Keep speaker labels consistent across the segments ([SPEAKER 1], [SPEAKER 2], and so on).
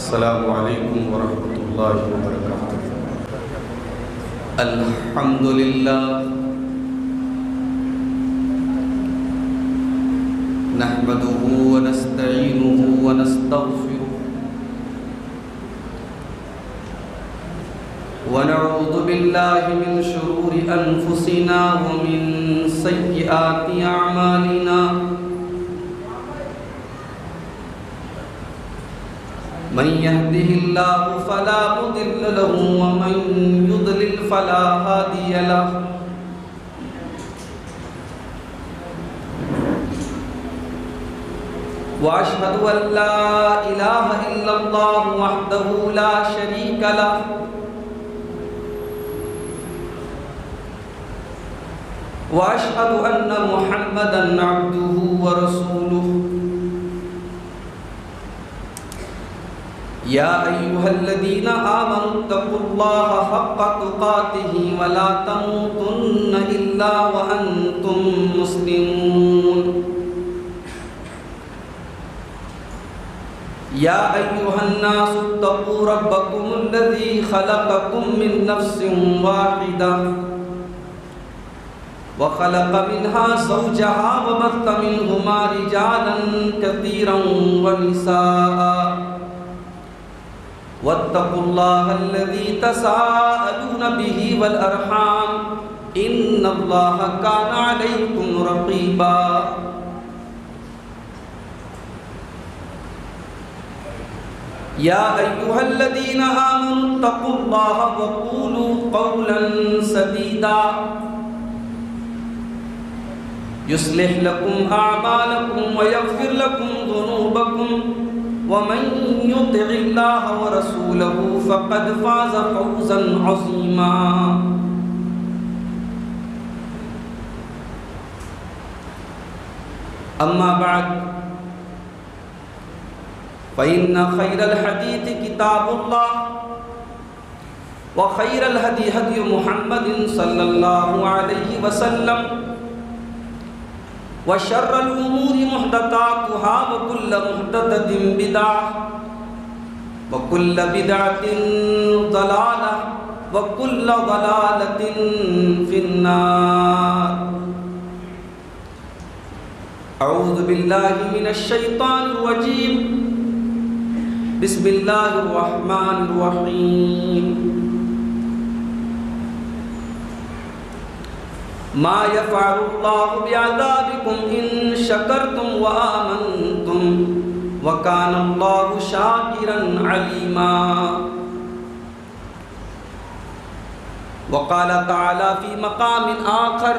[SPEAKER 1] السلام علیکم ورحمۃ اللہ وبرکاتہ۔ الحمد للہ نحمده ونستعینه ونستغفره ونعوذ باللہ من شرور انفسنا ومن سیئات اعمالنا، من يهده الله فلا مضل له ومن يضلل فلا هادي له، وأشهد أن لا إله إلا الله وحده لا شريك له، وأشهد أن محمدًا عبده ورسوله، يا أيها الذين آمنوا اتقوا الله حق تقاته ولا تموتن إلا وأنتم مسلمون، يا أيها الناس اتقوا ربكم الذي خلقكم من نفس واحدة وخلق منها زوجها وبث منهما رجالا كثيرا ونساء، واتقوا الله الذي تساءلون به والأرحام إن الله كان عليكم رقيبا، يا أيها الذين آمنوا اتقوا الله وقولوا قولا سديدا يصلح لكم أعمالكم ويغفر لكم ذنوبكم، ومن يطع الله ورسوله فقد فاز فوزا عظيما۔ أما بعد، فإن خير الحديث كتاب الله، وخير الهدي هدي محمد صلى الله عليه وسلم، وشر الأمور محدثاتها وكل محدثة بدعة وكل بدعة ضلالة وكل ضلالة في النار۔ أعوذ بالله من الشيطان الرجيم، بسم الله الرحمن الرحيم۔ ما يفعل الله بعذابكم إن شكرتم وآمنتم وكان الله شاكرا عليما۔ وقال تعالى في مقام آخر،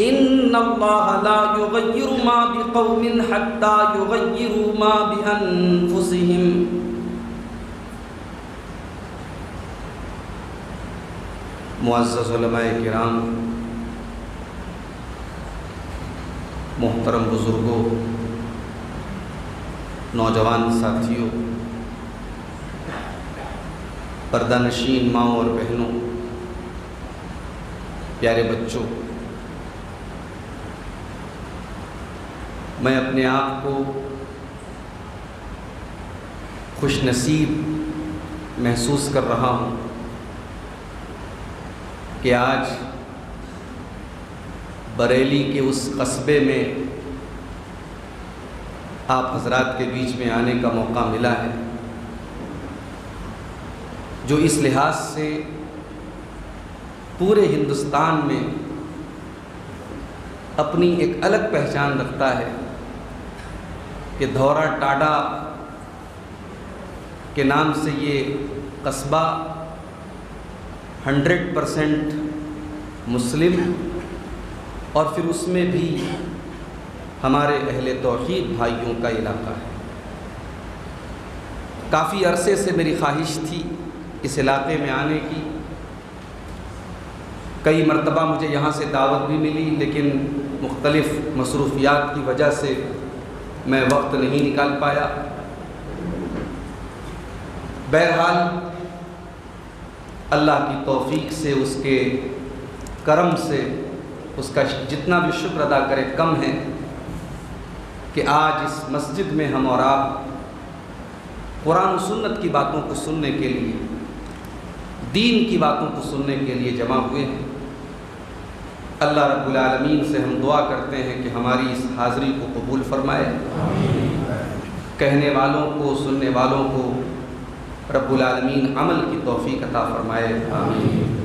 [SPEAKER 1] إن الله لا يغير ما بقوم حتى يغيروا ما بأنفسهم۔ معزز علماء کرام، محترم بزرگوں، نوجوان ساتھیوں، پردہ نشین ماؤں اور بہنوں، پیارے بچوں، میں اپنے آپ کو خوش نصیب محسوس کر رہا ہوں کہ آج بریلی کے اس قصبے میں آپ حضرات کے بیچ میں آنے کا موقع ملا ہے، جو اس لحاظ سے پورے ہندوستان میں اپنی ایک الگ پہچان رکھتا ہے کہ دھورا ٹاڈا کے نام سے یہ قصبہ 100% مسلم، اور پھر اس میں بھی ہمارے اہل توحید بھائیوں کا علاقہ ہے۔ کافی عرصے سے میری خواہش تھی اس علاقے میں آنے کی، کئی مرتبہ مجھے یہاں سے دعوت بھی ملی، لیکن مختلف مصروفیات کی وجہ سے میں وقت نہیں نکال پایا۔ بہرحال اللہ کی توفیق سے، اس کے کرم سے، اس کا جتنا بھی شکر ادا کرے کم ہے کہ آج اس مسجد میں ہم اور آپ قرآن و سنت کی باتوں کو سننے کے لیے، دین کی باتوں کو سننے کے لیے جمع ہوئے ہیں۔ اللہ رب العالمین سے ہم دعا کرتے ہیں کہ ہماری اس حاضری کو قبول فرمائے، کہنے والوں کو، سننے والوں کو رب العالمین عمل کی توفیق عطا فرمائے، آمین۔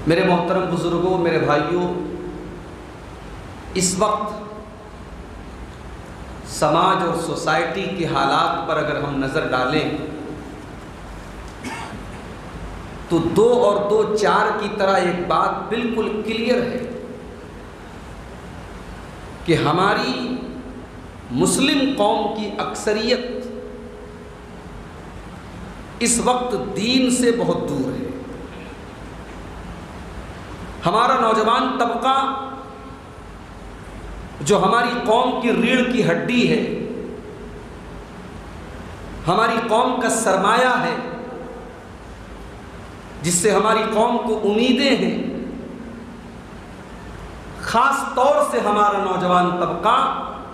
[SPEAKER 1] میرے محترم بزرگوں، میرے بھائیوں، اس وقت سماج اور سوسائٹی کے حالات پر اگر ہم نظر ڈالیں تو 2 اور 2 4 کی طرح ایک بات بالکل کلیئر ہے کہ ہماری مسلم قوم کی اکثریت اس وقت دین سے بہت دور ہے۔ ہمارا نوجوان طبقہ جو ہماری قوم کی ریڑھ کی ہڈی ہے، ہماری قوم کا سرمایہ ہے، جس سے ہماری قوم کو امیدیں ہیں، خاص طور سے ہمارا نوجوان طبقہ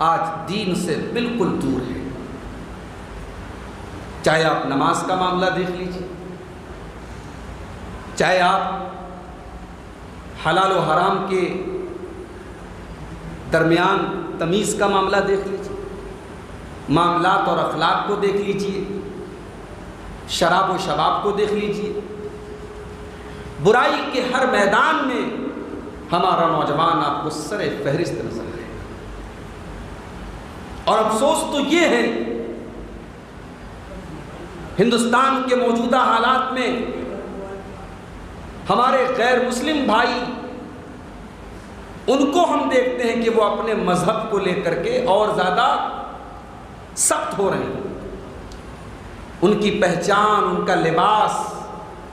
[SPEAKER 1] آج دین سے بالکل دور ہے۔ چاہے آپ نماز کا معاملہ دیکھ لیجیے، چاہے آپ حلال و حرام کے درمیان تمیز کا معاملہ دیکھ لیجیے، معاملات اور اخلاق کو دیکھ لیجیے، شراب و شباب کو دیکھ لیجیے، برائی کے ہر میدان میں ہمارا نوجوان آپ کو سر فہرست نظر آئے۔ اور افسوس تو یہ ہے ہندوستان کے موجودہ حالات میں ہمارے غیر مسلم بھائی، ان کو ہم دیکھتے ہیں کہ وہ اپنے مذہب کو لے کر کے اور زیادہ سخت ہو رہے ہیں۔ ان کی پہچان، ان کا لباس،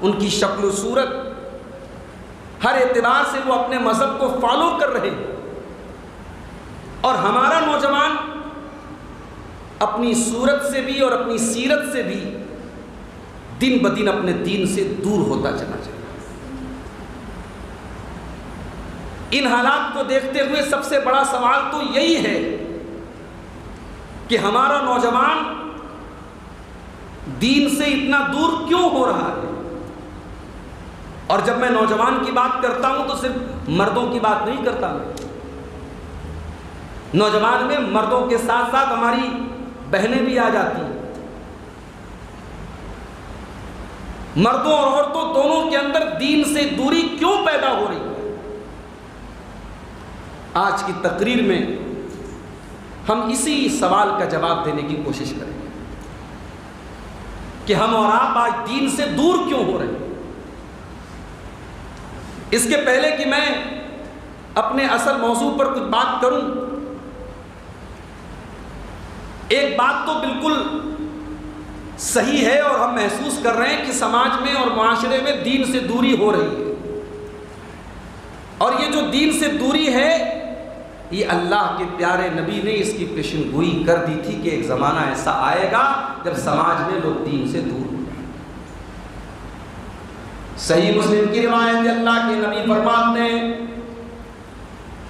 [SPEAKER 1] ان کی شکل و صورت، ہر اعتبار سے وہ اپنے مذہب کو فالو کر رہے ہیں، اور ہمارا نوجوان اپنی صورت سے بھی اور اپنی سیرت سے بھی دن بدن اپنے دین سے دور ہوتا چلا جائے۔ ان حالات کو دیکھتے ہوئے سب سے بڑا سوال تو یہی ہے کہ ہمارا نوجوان دین سے اتنا دور کیوں ہو رہا ہے۔ اور جب میں نوجوان کی بات کرتا ہوں تو صرف مردوں کی بات نہیں کرتا میں، نوجوان میں مردوں کے ساتھ ساتھ ہماری بہنیں بھی آ جاتی ہیں۔ مردوں اور عورتوں دونوں کے اندر دین سے دوری کیوں پیدا ہو رہی ہے؟ آج کی تقریر میں ہم اسی سوال کا جواب دینے کی کوشش کریں گے کہ ہم اور آپ آج دین سے دور کیوں ہو رہے ہیں۔ اس کے پہلے کہ میں اپنے اصل موضوع پر کچھ بات کروں، ایک بات تو بالکل صحیح ہے اور ہم محسوس کر رہے ہیں کہ سماج میں اور معاشرے میں دین سے دوری ہو رہی ہے، اور یہ جو دین سے دوری ہے یہ اللہ کے پیارے نبی نے اس کی پیشن گوئی کر دی تھی کہ ایک زمانہ ایسا آئے گا جب سماج میں لوگ دین سے دور ہو جائیں۔ صحیح مسلم کی روایت اللہ کے نبی فرماتے ہیں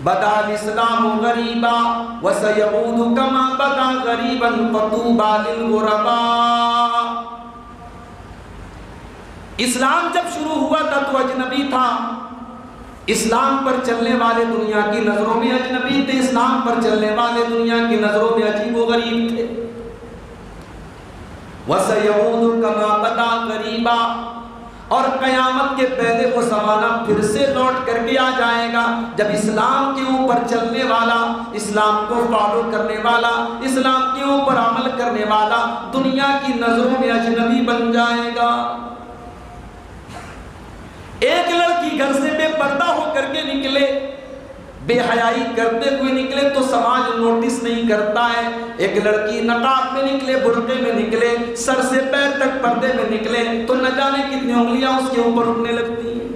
[SPEAKER 1] بدا الاسلام غریبا وسیعود کما بدا غریبا فطوبى للغرباء۔ اسلام جب شروع ہوا تھا تو اجنبی تھا، اسلام پر چلنے والے دنیا کی نظروں میں اجنبی تھے، اسلام پر چلنے والے دنیا کی نظروں میں عجیب و غریب تھے۔ وَسَيَعُودُ كَمَا بَدَا غَرِيبًا، اور قیامت کے پہلے وہ زمانہ پھر سے لوٹ کر کے آ جائے گا جب اسلام کے اوپر چلنے والا، اسلام کو فالو کرنے والا، اسلام کے اوپر عمل کرنے والا دنیا کی نظروں میں اجنبی بن جائے گا۔ ایک لڑکی گھر سے بے پردہ ہو کر کے نکلے، بے حیائی کرتے ہوئے نکلے تو سماج نوٹس نہیں کرتا ہے۔ ایک لڑکی نقاب میں نکلے، برقعے میں نکلے، سر سے پیر تک پردے میں نکلے تو نہ جانے کتنی انگلیاں اس کے اوپر اٹھنے لگتی ہیں۔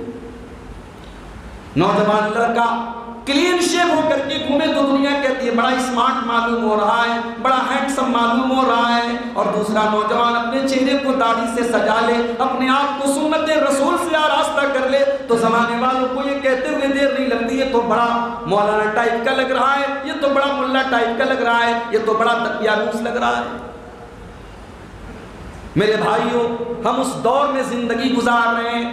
[SPEAKER 1] نوجوان لڑکا کلین شیپ ہو کر کے گھومے تو دنیا کہتی ہے بڑا اسمارٹ معلوم ہو رہا ہے، بڑا ہینڈسم معلوم ہو رہا ہے، اور دوسرا نوجوان اپنے چہرے کو داڑھی سے سجا لے، اپنے آپ کو سنت رسول سے آراستہ کر لے تو زمانے والوں کو یہ کہتے ہوئے دیر نہیں لگتی یہ تو بڑا مولانا ٹائپ کا لگ رہا ہے، یہ تو بڑا ملا ٹائپ کا لگ رہا ہے، یہ تو بڑا دقیانوس لگ رہا ہے۔ میرے بھائیوں، ہم اس دور میں زندگی گزار رہے ہیں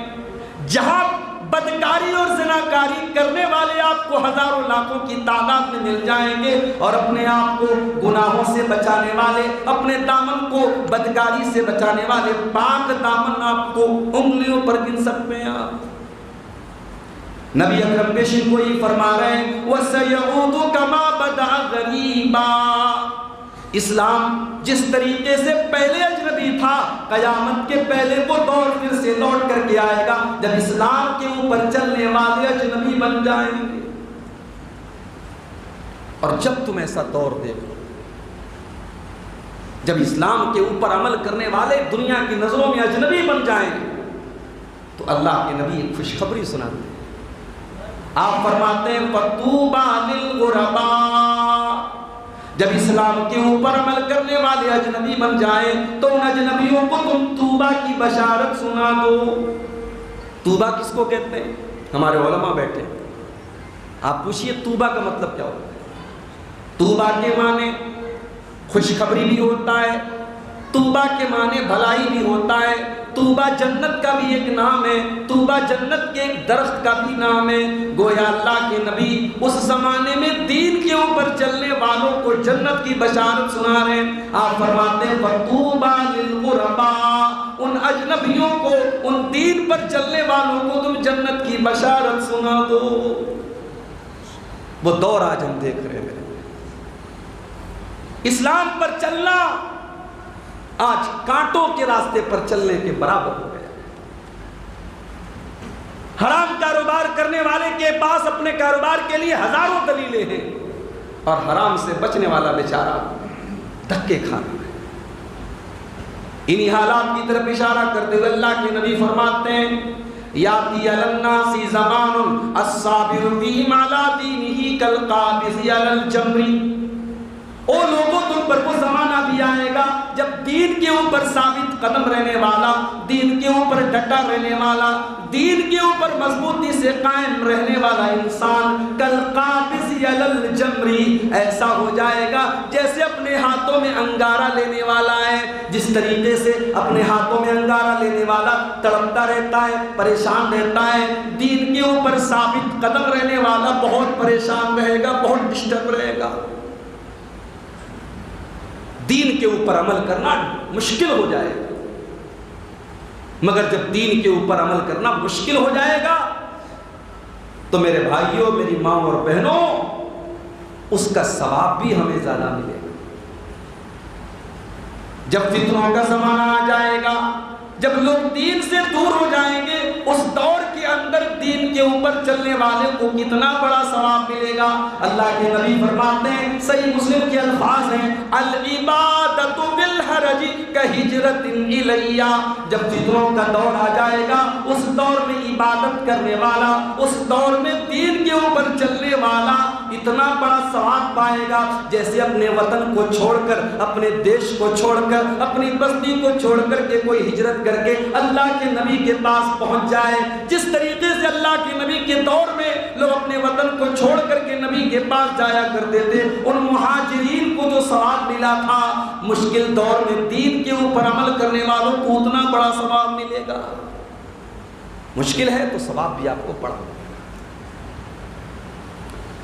[SPEAKER 1] جہاں بدکاری اور زناکاری کرنے والے آپ کو ہزاروں لاکھوں کی تعداد میں مل جائیں گے، اور اپنے آپ کو گناہوں سے بچانے والے، اپنے دامن کو بدکاری سے بچانے والے پاک دامن آپ کو انگلیوں پر گن سکتے ہیں آپ۔ نبی اکرم پیشن کو یہ فرما رہے ہیں وَسَيَعُودُ كَمَا بَدَأَ غَرِيبًا، اسلام جس طریقے سے پہلے اجنبی تھا، قیامت کے پہلے وہ دور پھر سے لوٹ کر کے آئے گا جب اسلام کے اوپر چلنے والے اجنبی بن جائیں گے۔ اور جب تم ایسا دور دیکھو جب اسلام کے اوپر عمل کرنے والے دنیا کی نظروں میں اجنبی بن جائیں تو اللہ کے نبی ایک خوشخبری سناتے ہیں۔ آپ فرماتے ہیں فَطُوبَىٰ لِلْغُرَبَاءِ، جب اسلام کے اوپر عمل کرنے والے اجنبی بن جائیں تو ان اجنبیوں کو تم توبہ کی بشارت سنا دو۔ توبہ کس کو کہتے ہیں؟ ہمارے علماء بیٹھے، آپ پوچھئے توبہ کا مطلب کیا ہوتا ہے؟ توبہ کے معنی خوشخبری بھی ہوتا ہے، توبہ کے معنی بھلائی بھی ہوتا ہے، توبہ جنت کا بھی ایک نام ہے، توبہ جنت کے ایک درخت کا بھی نام ہے۔ گویا اللہ کے نبی اس زمانے میں دین کے اوپر چلنے والوں کو جنت کی بشارت سنا رہے ہیں۔ آپ فرماتے ہیں فَطُوبَىٰ لِلْغُرَبَاءِ، ان اجنبیوں کو، ان دین پر چلنے والوں کو تم جنت کی بشارت سنا دو۔ وہ دور آج ہم دیکھ رہے ہیں، اسلام پر چلنا آج کانٹوں کے راستے پر چلنے کے برابر ہو گیا۔ حرام کاروبار کرنے والے کے پاس اپنے کاروبار کے لیے ہزاروں دلیلیں ہیں، اور حرام سے بچنے والا بیچارہ دھکے کھانا ہے۔ انہی حالات کی طرف اشارہ کرتے ہوئے اللہ کے نبی فرماتے ہیں یاتی علی الناس زمان الصابر فیہم علی دینہ کالقابض علی الجمر، او لوگوں تم پر وہ زمانہ بھی آئے گا جب دین کے اوپر ثابت قدم رہنے والا، دین کے اوپر ڈٹا رہنے والا، دین کے اوپر مضبوطی سے قائم رہنے والا انسان کالقابض علی الجمر، ایسا ہو جائے گا جیسے اپنے ہاتھوں میں انگارہ لینے والا ہے۔ جس طریقے سے اپنے ہاتھوں میں انگارہ لینے والا تڑپتا رہتا ہے، پریشان رہتا ہے، دین کے اوپر ثابت قدم رہنے والا بہت پریشان رہے گا، بہت ڈسٹرب رہے گا۔ دین کے اوپر عمل کرنا مشکل ہو جائے گا، مگر جب دین کے اوپر عمل کرنا مشکل ہو جائے گا تو میرے بھائیوں، میری ماں اور بہنوں، اس کا ثواب بھی ہمیں زیادہ ملے گا۔ جب فتنوں کا زمانہ آ جائے گا، جب لوگ دین سے دور ہو جائیں گے، اس دور کے اندر دین کے اوپر چلنے والے کو کتنا بڑا ثواب ملے گا۔ اللہ کے نبی فرماتے ہیں، صحیح مسلم کے الفاظ ہیں العبادۃ بالحرج کہجرۃ الیہ، جب فتنوں کا دور آ جائے گا، اس دور میں عبادت کرنے والا، اس دور میں دین کے اوپر چلنے والا اتنا بڑا ثواب پائے گا جیسے اپنے وطن کو چھوڑ کر، اپنے دیش کو چھوڑ کر، اپنی بستی کو چھوڑ کر کے کوئی ہجرت کر کے اللہ کے نبی کے پاس پہنچ جائے۔ جس طریقے سے اللہ کے نبی کے دور میں لوگ اپنے وطن کو چھوڑ کر کے نبی کے پاس جایا کرتے تھے، ان مہاجرین کو جو ثواب ملا تھا، مشکل دور میں دین کے اوپر عمل کرنے والوں کو اتنا بڑا ثواب ملے گا۔ مشکل ہے تو ثواب بھی آپ کو پڑا،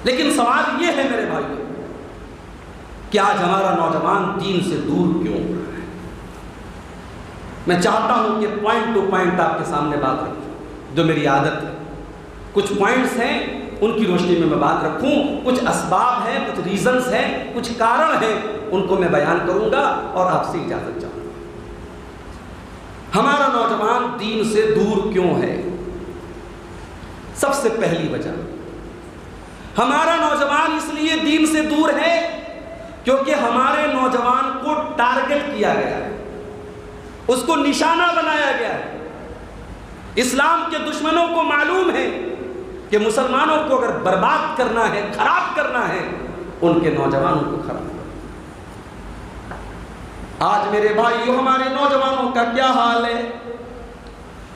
[SPEAKER 1] لیکن سوال یہ ہے میرے بھائیوں کہ آج ہمارا نوجوان دین سے دور کیوں ہو رہا ہے؟ میں چاہتا ہوں کہ پوائنٹ ٹو پوائنٹ آپ کے سامنے بات رکھوں، جو میری عادت ہے۔ کچھ پوائنٹس ہیں، ان کی روشنی میں بات رکھوں، کچھ اسباب ہیں، کچھ ریزنز ہیں، کچھ کارن ہیں، ان کو میں بیان کروں گا اور آپ سے اجازت چاہوں گا۔ ہمارا نوجوان دین سے دور کیوں ہے؟ سب سے پہلی وجہ، ہمارا نوجوان اس لیے دین سے دور ہے کیونکہ ہمارے نوجوان کو ٹارگٹ کیا گیا ہے، اس کو نشانہ بنایا گیا ہے۔ اسلام کے دشمنوں کو معلوم ہے کہ مسلمانوں کو اگر برباد کرنا ہے، خراب کرنا ہے، ان کے نوجوانوں کو خراب کرنا۔ آج میرے بھائیوں، ہمارے نوجوانوں کا کیا حال ہے؟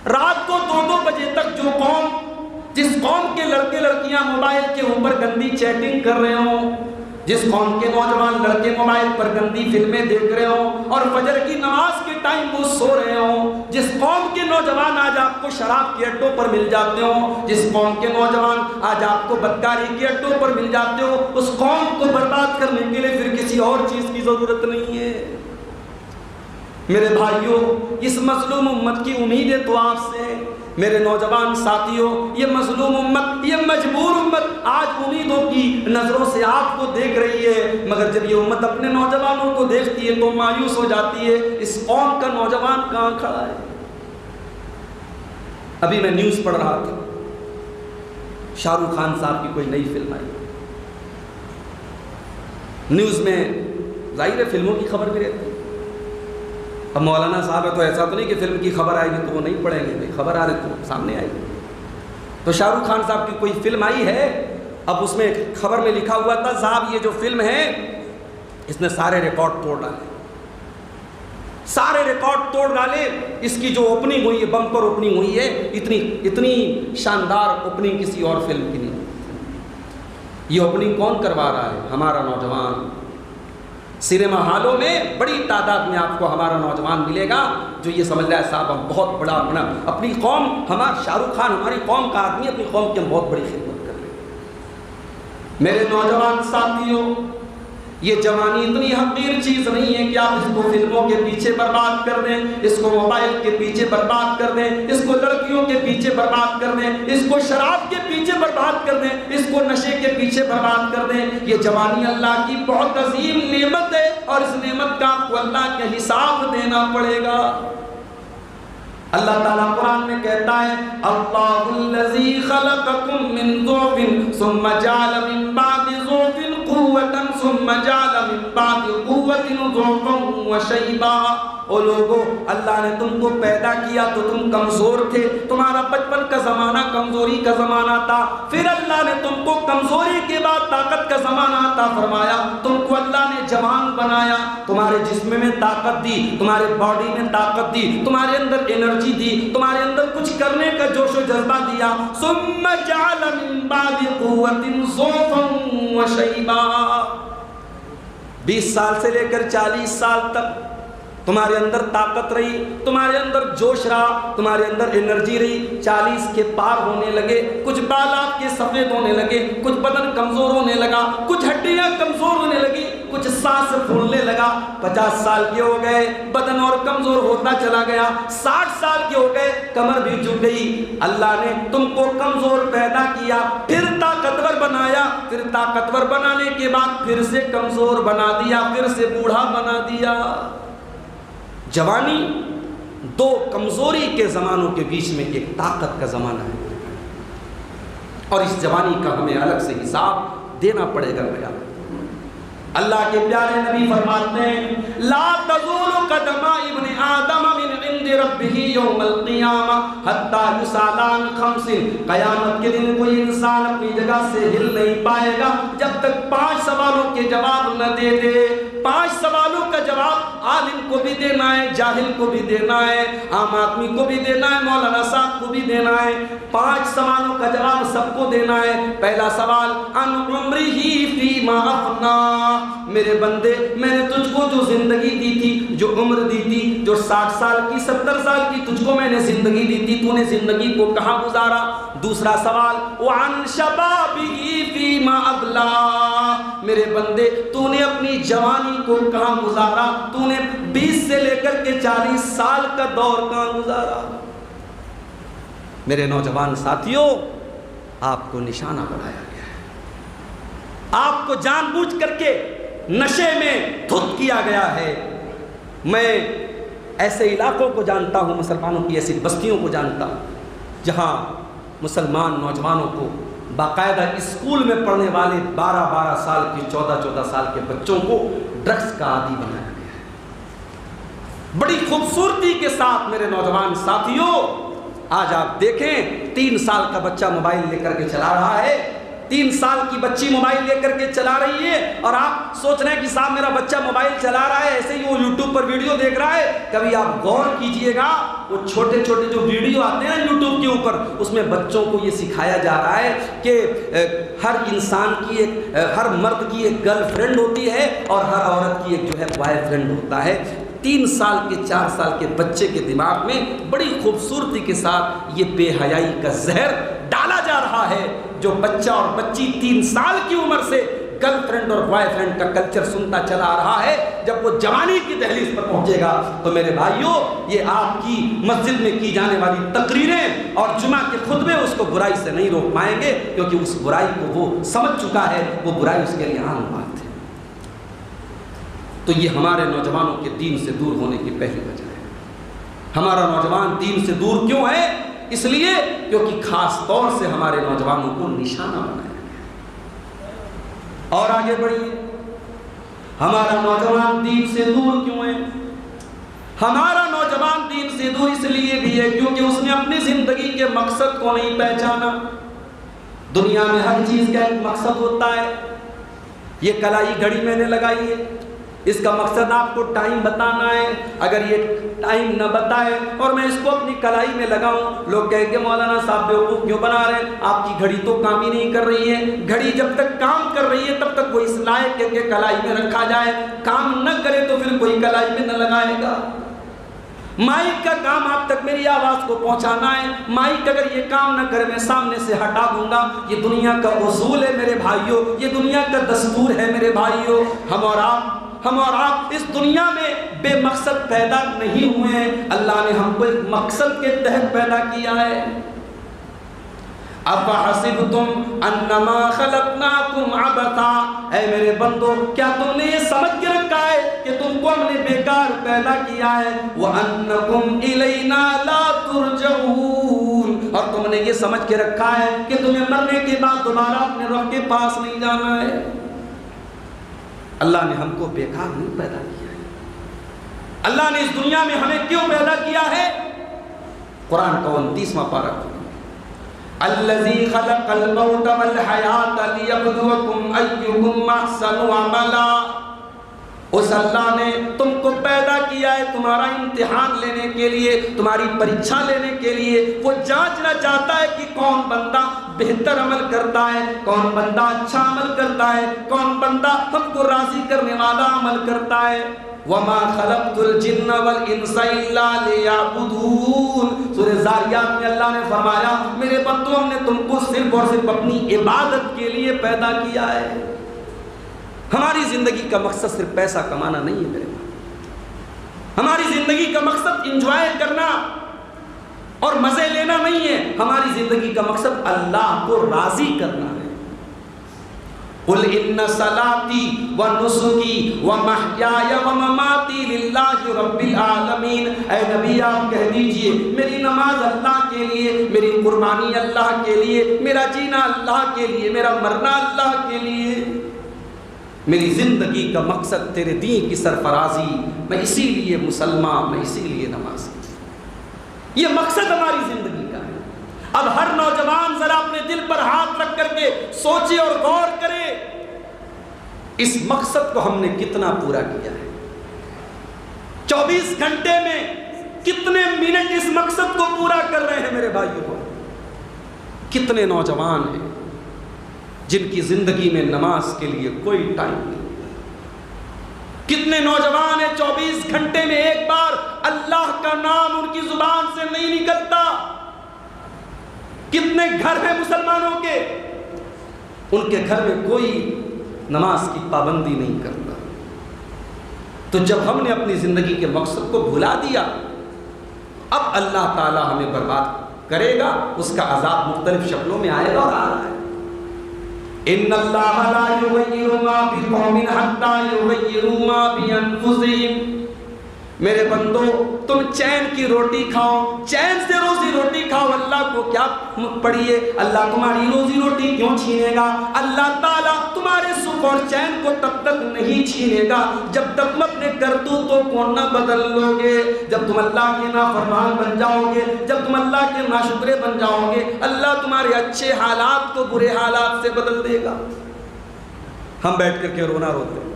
[SPEAKER 1] رات کو 2-2 بجے تک جو قوم، جس قوم کے لڑکے لڑکیاں موبائل کے اوپر گندی چیٹنگ کر رہے ہوں، جس قوم کے نوجوان لڑکے موبائل پر گندی فلمیں دیکھ رہے ہوں اور فجر کی نماز کے ٹائم وہ سو رہے ہوں، جس قوم کے نوجوان آج آپ کو شراب کے اڈوں پر مل جاتے ہوں، جس قوم کے نوجوان آج آپ کو بدکاری کے اڈوں پر مل جاتے ہو، اس قوم کو برباد کرنے کے لیے پھر کسی اور چیز کی ضرورت نہیں ہے۔ میرے بھائیوں، اس مظلوم امت کی امید ہے تو آپ سے۔ میرے نوجوان ساتھیوں، یہ مظلوم امت، یہ مجبور امت آج امیدوں کی نظروں سے آپ کو دیکھ رہی ہے، مگر جب یہ امت اپنے نوجوانوں کو دیکھتی ہے تو مایوس ہو جاتی ہے۔ اس قوم کا نوجوان کہاں کھڑا ہے؟ ابھی میں نیوز پڑھ رہا تھا، شاہ رخ خان صاحب کی کوئی نئی فلم آئی، نیوز میں ظاہر ہے فلموں کی خبر بھی رہتی ہے۔ اب مولانا صاحب ہے تو ایسا تو نہیں کہ فلم کی خبر آئے گی تو وہ نہیں پڑھیں گے، بھائی خبر آ رہی تو سامنے آئے گی۔ تو شاہ رخ خان صاحب کی کوئی فلم آئی ہے، اب اس میں خبر میں لکھا ہوا تھا صاحب یہ جو فلم ہے اس نے سارے ریکارڈ توڑ ڈالے، سارے ریکارڈ توڑ ڈالے۔ اس کی جو اوپننگ ہوئی ہے، بمپر اوپننگ ہوئی ہے، اتنی شاندار اوپننگ کسی اور فلم کی نہیں۔ یہ اوپننگ کون کروا رہا ہے؟ ہمارا نوجوان۔ سینما ہالوں میں بڑی تعداد میں آپ کو ہمارا نوجوان ملے گا جو یہ سمجھ رہا ہے صاحب ہم بہت بڑا اپنی قوم، ہمارا شاہ رخ خان ہماری قوم کا آدمی، اپنی قوم کی ہم بہت بڑی خدمت کر رہے ہیں۔ میرے نوجوان ساتھیوں، یہ جوانی اتنی حقیر چیز نہیں ہے کہ آپ اس کو فلموں کے پیچھے برباد کر دیں، اس کو موبائل کے پیچھے برباد کر دیں، اس کو لڑکیوں کے پیچھے برباد کر دیں، اس کو شراب کے پیچھے برباد کر دیں، اس کو نشے کے پیچھے برباد کر دیں۔ یہ جوانی اللہ کی بہت عظیم نعمت ہے اور اس نعمت کا آپ کو اللہ کے حساب دینا پڑے گا۔ اللہ تعالیٰ قرآن میں کہتا ہے اللہ الذی خلقکم من ضعف ثم جعل من بعد ضعف قوة ثم جعل من بعد قوة ضعفا وشیبا۔ او لوگو، اللہ نے تم کو پیدا کیا تو تم کمزور تھے، تمہارا بچپن کا زمانہ کمزوری کا زمانہ تھا، پھر اللہ نے تم کو کمزوری کے بعد طاقت کا زمانہ عطا فرمایا، تم کو اللہ نے جوان بنایا، تمہارے جسم میں طاقت دی، تمہارے باڈی میں طاقت دی، تمہارے اندر انرجی دی، تمہارے اندر کچھ کرنے کا جوش و جذبہ دیا۔ ثم جعل من بعد قوة ضعفا وشیبا۔ 20 سال سے لے کر 40 سال تک تمہارے اندر طاقت رہی، تمہارے اندر جوش رہا، تمہارے اندر انرجی رہی۔ 40 کے پار ہونے لگے، کچھ بال آپ کے سفید ہونے لگے، کچھ بدن کمزور ہونے لگا، کچھ ہڈیاں کمزور ہونے لگی، کچھ سانس پھولنے لگا۔ 50 سال کے ہو گئے، بدن اور کمزور ہوتا چلا گیا۔ 60 سال کے ہو گئے، کمر بھی جھک گئی۔ اللہ نے تم کو کمزور پیدا کیا، پھر طاقتور بنایا، پھر طاقتور بنانے کے بعد پھر سے کمزور بنا دیا، پھر سے بوڑھا بنا دیا۔ جوانی دو کمزوری کے زمانوں کے بیچ میں ایک طاقت کا زمانہ ہے، اور اس جوانی کا ہمیں الگ سے حساب دینا پڑے گا۔ بھیا اللہ کے پیارے نبی فرماتے ہیں لا تزول قدم ابن آدم من عند ربه یوم القیامہ حتی یسأل عن خمس۔ قیامت کے دن کوئی انسان اپنی جگہ سے ہل نہیں پائے گا جب تک 5 سوالوں کے جواب نہ دے دے۔ 5 سوالوں کا جواب عالم کو بھی دینا ہے، جاہل کو بھی دینا ہے، عام آدمی کو بھی دینا ہے، مولانا صاحب کو بھی دینا ہے۔ 5 سوالوں کا جواب سب کو دینا ہے۔ پہلا سوال عن عمرہ فیما افنا۔ میرے بندے، میں نے تجھ کو جو زندگی دی تھی، جو عمر دی تھی، جو 60 سال کی 70 سال کی تجھ کو میں نے زندگی دی تھی، تو نے زندگی کو کہاں گزارا؟ دوسرا سوال وعن شبابہ فیما ابلا۔ میرے بندے، تو نے اپنی جوانی کو کہاں گزارا؟ تو نے 20 سے لے کر کے 40 سال کا دور کہاں گزارا؟ میرے نوجوان ساتھیوں، آپ کو نشانہ بنایا گیا ہے، آپ کو جان بوجھ کر کے نشے میں دھت کیا گیا ہے۔ میں ایسے علاقوں کو جانتا ہوں، مسلمانوں کی ایسی بستیوں کو جانتا ہوں جہاں مسلمان نوجوانوں کو باقاعدہ اسکول میں پڑھنے والے 12 سال کی 14 سال کے بچوں کو ڈرگس کا عادی بنایا گیا ہے بڑی خوبصورتی کے ساتھ۔ میرے نوجوان ساتھیوں، آج آپ دیکھیں 3 سال کا بچہ موبائل لے کر کے چلا رہا ہے، 3 سال کی بچی موبائل لے کر کے چلا رہی ہے، اور آپ سوچ رہے ہیں کہ صاحب میرا بچہ موبائل چلا رہا ہے، ایسے ہی وہ یوٹیوب پر ویڈیو دیکھ رہا ہے، کبھی آپ غور کیجئے گا وہ چھوٹے چھوٹے جو ویڈیو آتے ہیں یوٹیوب کے اوپر، اس میں بچوں کو یہ سکھایا جا رہا ہے کہ ہر انسان کی ایک، ہر مرد کی ایک گرل فرینڈ ہوتی ہے اور ہر عورت کی ایک جو ہے بوائے فرینڈ ہوتا ہے۔ 3 سال کے 4 سال کے بچے کے دماغ میں بڑی خوبصورتی کے ساتھ یہ بے حیائی کا زہر ڈالا جا رہا ہے۔ جو بچہ اور بچی 3 سال کی عمر سے گرل فرینڈ اور بوائے فرینڈ کا کلچر سنتا چلا آ رہا ہے، جب وہ جوانی کی دہلیز پر پہنچے گا تو میرے بھائیوں یہ آپ کی مسجد میں کی جانے والی تقریریں اور جمعہ کے خطبے اس کو برائی سے نہیں روک پائیں گے، کیونکہ اس برائی کو وہ سمجھ چکا ہے، وہ برائی اس کے لیے عام بات ہے۔ تو یہ ہمارے نوجوانوں کے دین سے دور ہونے کی پہلی وجہ ہے۔ ہمارا نوجوان دین سے دور کیوں ہے؟ اس لیے کیونکہ خاص طور سے ہمارے نوجوانوں کو نشانہ بنایا۔ اور آگے بڑھیے، ہمارا نوجوان دین سے دور کیوں ہے؟ ہمارا نوجوان دین سے دور اس لیے بھی ہے کیونکہ اس نے اپنی زندگی کے مقصد کو نہیں پہچانا۔ دنیا میں ہر چیز کا ایک مقصد ہوتا ہے۔ یہ کلائی گھڑی میں نے لگائی ہے، اس کا مقصد آپ کو ٹائم بتانا ہے۔ اگر یہ ٹائم نہ بتائے اور میں اس کو اپنی کلائی میں لگاؤں، لوگ کہیں گے مولانا صاحب بیوقوف کیوں بنا رہے ہیں، آپ کی گھڑی تو کام ہی نہیں کر رہی ہے۔ گھڑی جب تک کام کر رہی ہے تب تک وہ اس لائق ہے کہ کلائی میں رکھا جائے، کام نہ کرے تو پھر کوئی کلائی میں نہ لگائے گا۔ مائک کا کام آپ تک میری آواز کو پہنچانا ہے، مائک اگر یہ کام نہ کرے میں سامنے سے ہٹا دوں گا۔ یہ دنیا کا اصول ہے میرے بھائیوں، یہ دنیا کا دستور ہے میرے بھائیوں۔ ہم اور آپ اس دنیا میں بے مقصد پیدا نہیں ہوئے ہیں، اللہ نے ہم کو ایک مقصد کے تحت پیدا کیا ہے۔ أَفَحَسِبْتُمْ أَنَّمَا خَلَقْنَاكُمْ عَبَثًا، اے میرے بندو کیا تم نے یہ سمجھ کے رکھا ہے کہ تم کو ہم نے بیکار پیدا کیا ہے؟ وَأَنَّكُمْ إِلَيْنَا لَا تُرْجَعُونَ، اور تم نے یہ سمجھ کے رکھا ہے کہ تمہیں مرنے کے بعد دوبارہ اپنے رب کے پاس نہیں جانا ہے۔ اللہ نے ہم کو بیکار نہیں پیدا کیا ہے۔ اللہ نے اس دنیا میں ہمیں کیوں پیدا کیا ہے؟ قرآن کا 29واں پارہ الذی خلق الموت والحیات لیبلوکم ایکم احسن عملا، اس اللہ نے تم کو پیدا کیا ہے تمہارا امتحان لینے کے لیے، تمہاری پریچھا لینے کے لیے۔ وہ جانچنا چاہتا ہے کہ کون بندہ بہتر عمل کرتا ہے، کون بندہ اچھا عمل کرتا ہے، کون بندہ ہم کو راضی کرنے والا عمل کرتا ہے۔ وَمَا خَلَقْتُ الْجِنَّ وَالْإِنسَ إِلَّا لِيَعْبُدُونَ، سورہ زاریات میں اللہ نے فرمایا میرے بندوں ہم نے تم کو صرف اور صرف اپنی عبادت کے لیے پیدا کیا ہے۔ ہماری زندگی کا مقصد صرف پیسہ کمانا نہیں ہے میرے بھائی، ہماری زندگی کا مقصد انجوائے کرنا اور مزے لینا نہیں ہے، ہماری زندگی کا مقصد اللہ کو راضی کرنا ہے۔ قُلْ إِنَّ صَلَاتِي وَنُسُكِي وَمَحْيَايَ وَمَمَاتِي لِلَّهِ رَبِّ الْعَالَمِينَ، اے نبی آپ کہہ دیجئے میری نماز اللہ کے لیے، میری قربانی اللہ کے لیے، میرا جینا اللہ کے لیے، میرا مرنا اللہ کے لیے، میری زندگی کا مقصد تیرے دین کی سرفرازی، میں اسی لیے مسلمان، میں اسی لیے نماز۔ یہ مقصد ہماری زندگی کا ہے۔ اب ہر نوجوان ذرا اپنے دل پر ہاتھ رکھ کر کے سوچے اور غور کرے اس مقصد کو ہم نے کتنا پورا کیا ہے۔ 24 گھنٹے میں کتنے منٹ اس مقصد کو پورا کر رہے ہیں میرے بھائیوں؟ کتنے نوجوان ہیں جن کی زندگی میں نماز کے لیے کوئی ٹائم نہیں؟ کتنے نوجوان ہیں 24 گھنٹے میں ایک بار اللہ کا نام ان کی زبان سے نہیں نکلتا؟ کتنے گھر ہیں مسلمانوں کے ان کے گھر میں کوئی نماز کی پابندی نہیں کرتا؟ تو جب ہم نے اپنی زندگی کے مقصد کو بھلا دیا، اب اللہ تعالی ہمیں برباد کرے گا، اس کا عذاب مختلف شکلوں میں آئے گا اور آ رہا ہے۔ ان اللہ لا یغیر ما بقوم حتی یغیروا ما بانفسہم، میرے بندو تم چین کی روٹی کھاؤ، چین سے روزی روٹی کھاؤ، اللہ کو کیا پڑھیے؟ اللہ تمہاری روزی روٹی کیوں چھینے گا؟ اللہ تعالیٰ تمہارے سکھ اور چین کو تب تک نہیں چھینے گا جب تک تم اپنے کرتوتوں کو نہ بدل لو گے۔ جب تم اللہ کے نافرمان بن جاؤ گے، جب تم اللہ کے ناشکرے بن جاؤ گے، اللہ تمہارے اچھے حالات کو برے حالات سے بدل دے گا۔ ہم بیٹھ کر کے رونا روتے ہیں،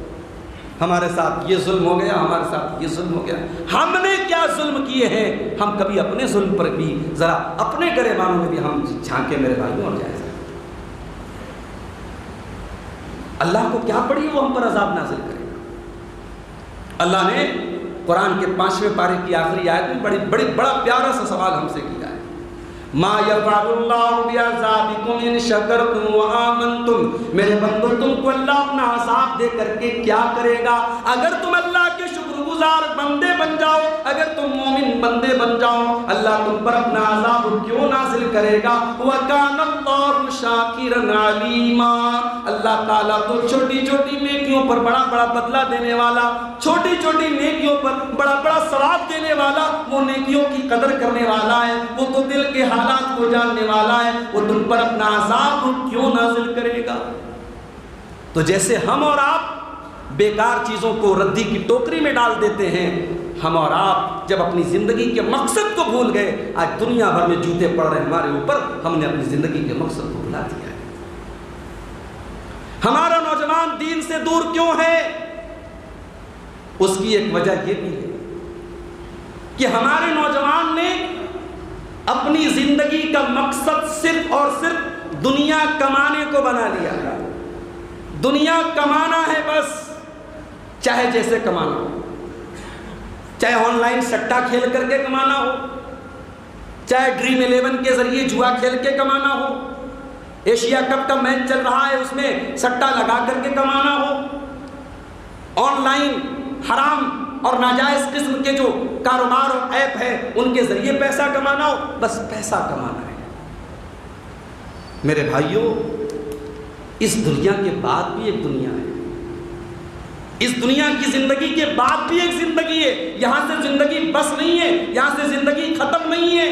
[SPEAKER 1] ہمارے ساتھ یہ ظلم ہو گیا، ہمارے ساتھ یہ ظلم ہو گیا۔ ہم نے کیا ظلم کیے ہیں؟ ہم کبھی اپنے ظلم پر بھی ذرا اپنے گریبانوں میں بھی ہم جھانکے میرے بھائیوں اور جائزہ۔ اللہ کو کیا پڑی وہ ہم پر عذاب نازل کرے گا؟ اللہ نے قرآن کے 5ویں پارے کی آخری آیت میں بڑا پیارا سا سوال ہم سے کیا ہے۔ ما یفعل اللہ بعذابکم ان شکرتم وآمنتم، میرے بندو تم کو اللہ اپنا عذاب دے کر کے کیا کرے گا اگر تم اللہ کے شکر گزار بندے بن جاؤ، اگر تم مومن بندے بن جاؤ، اللہ تم پر اپنا عذاب کیوں نازل کرے گا؟ وَكَانَ اللَّهُ شَاكِرًا عَلِيمًا، اللہ تعالیٰ تو چھوٹی چھوٹی نیکیوں پر بڑا بڑا بدلہ دینے والا، چھوٹی چھوٹی نیکیوں پر بڑا بڑا ثواب دینے والا، وہ نیکیوں کی قدر کرنے والا ہے، وہ تو دل کے حالات کو جاننے والا ہے، وہ تم پر اپنا عذاب کیوں نازل کرے گا؟ تو جیسے ہم اور آپ بیکار چیزوں کو ردی کی ٹوکری میں ڈال دیتے ہیں، ہم اور آپ جب اپنی زندگی کے مقصد کو بھول گئے، آج دنیا بھر میں جوتے پڑ رہے ہیں ہمارے اوپر، ہم نے اپنی زندگی کے مقصد کو بھلا دیا ہے۔ ہمارا نوجوان دین سے دور کیوں ہے؟ اس کی ایک وجہ یہ بھی ہے کہ ہمارے نوجوان نے اپنی زندگی کا مقصد صرف اور صرف دنیا کمانے کو بنا لیا ہے۔ دنیا کمانا ہے بس، چاہے جیسے کمانا ہو، چاہے آن لائن سٹا کھیل کر کے کمانا ہو، چاہے ڈریم 11 کے ذریعے جوا کھیل کے کمانا ہو، ایشیا کپ کا میچ چل رہا ہے اس میں سٹا لگا کر کے کمانا ہو، آن لائن حرام اور ناجائز قسم کے جو کاروبار اور ایپ ہے ان کے ذریعے پیسہ کمانا ہو، بس پیسہ کمانا ہے۔ میرے بھائیوں، اس دنیا کے بعد بھی ایک دنیا ہے، اس دنیا کی زندگی کے بعد بھی ایک زندگی ہے۔ یہاں سے زندگی بس نہیں ہے، یہاں سے زندگی ختم نہیں ہے۔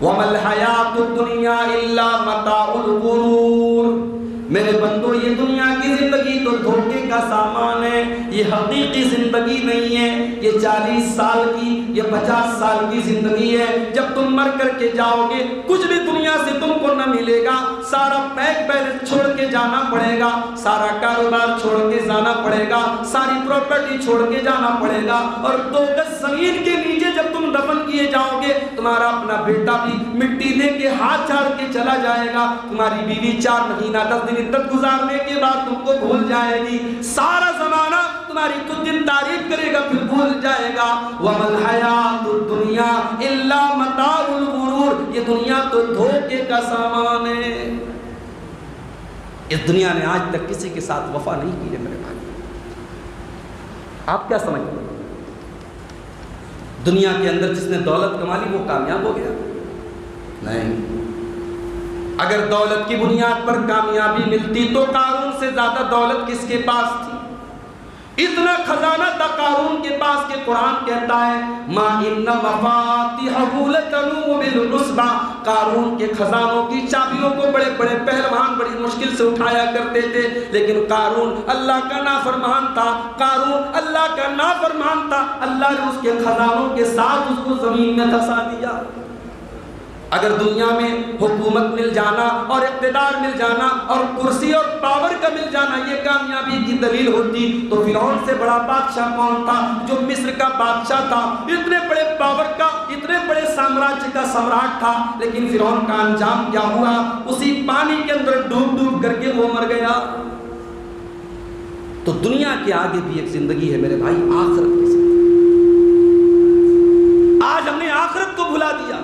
[SPEAKER 1] وَمَا الْحَيَاةُ الدُّنْيَا إِلَّا مَتَاعُ الْغُرُورِ، میرے بندو یہ دنیا کی زندگی تو دھوکے کا سامان ہے، یہ حقیقی زندگی نہیں ہے۔ یہ 40 سال کی، یہ 50 سال کی زندگی ہے۔ جب تم مر کر کے جاؤ گے کچھ بھی دنیا سے تم کو نہ ملے گا، سارا بینک بیلنس چھوڑ کے جانا پڑے گا، سارا کاروبار چھوڑ کے جانا پڑے گا، ساری پراپرٹی چھوڑ کے جانا پڑے گا، اور 2 گز زمین کے نیچے جب تم دفن کیے جاؤ گے تمہارا اپنا بیٹا بھی مٹی دے کے ہاتھ جھاڑ کے چلا جائے گا، تمہاری بیوی 4 مہینہ 10 دن عدت گزارنے کے بعد تم کو بھول جائے گی، سارا زمانہ تمہاری کچھ دن تعریف کرے گا پھر بھول جائے گا۔ وَمَا الْحَيَاةُ الدُّنْيَا إِلَّا مَتَاعُ الْغُرُورِ، یہ دنیا تو دھوکے کا سامان ہے۔ اس دنیا نے آج تک کسی کے ساتھ وفا نہیں کی ہے میرے بھائی۔ آپ کیا سمجھتے ہیں؟ دنیا کے اندر جس نے دولت کما لی وہ کامیاب ہو گیا؟ نہیں۔ اگر دولت کی بنیاد پر کامیابی ملتی تو قارون سے زیادہ دولت کس کے پاس تھی؟ اتنا خزانہ تھا قارون کے پاس کہ قرآن کہتا ہے ما ان مفاتیحہ لتنوء بالعصبہ، قارون کے خزانوں کی چابیوں کو بڑے بڑے پہلوان بڑی مشکل سے اٹھایا کرتے تھے، لیکن قارون اللہ کا نافرمان تھا، قارون اللہ کا نافرمان تھا، اللہ نے اس کے خزانوں کے ساتھ اس کو زمین میں دھسا دیا۔ اگر دنیا میں حکومت مل جانا اور اقتدار مل جانا اور کرسی اور پاور کا مل جانا یہ کامیابی کی دلیل ہوتی تو فرعون سے بڑا بادشاہ کون تھا جو مصر کا بادشاہ تھا، اتنے بڑے پاور کا، اتنے بڑے سامراجیہ کا سمراٹ تھا، لیکن فرعون کا انجام کیا ہوا؟ اسی پانی کے اندر ڈوب ڈوب کر کے وہ مر گیا۔ تو دنیا کے آگے بھی ایک زندگی ہے میرے بھائی، آخرت کی زندگی۔ آج ہم نے آخرت کو بھلا دیا۔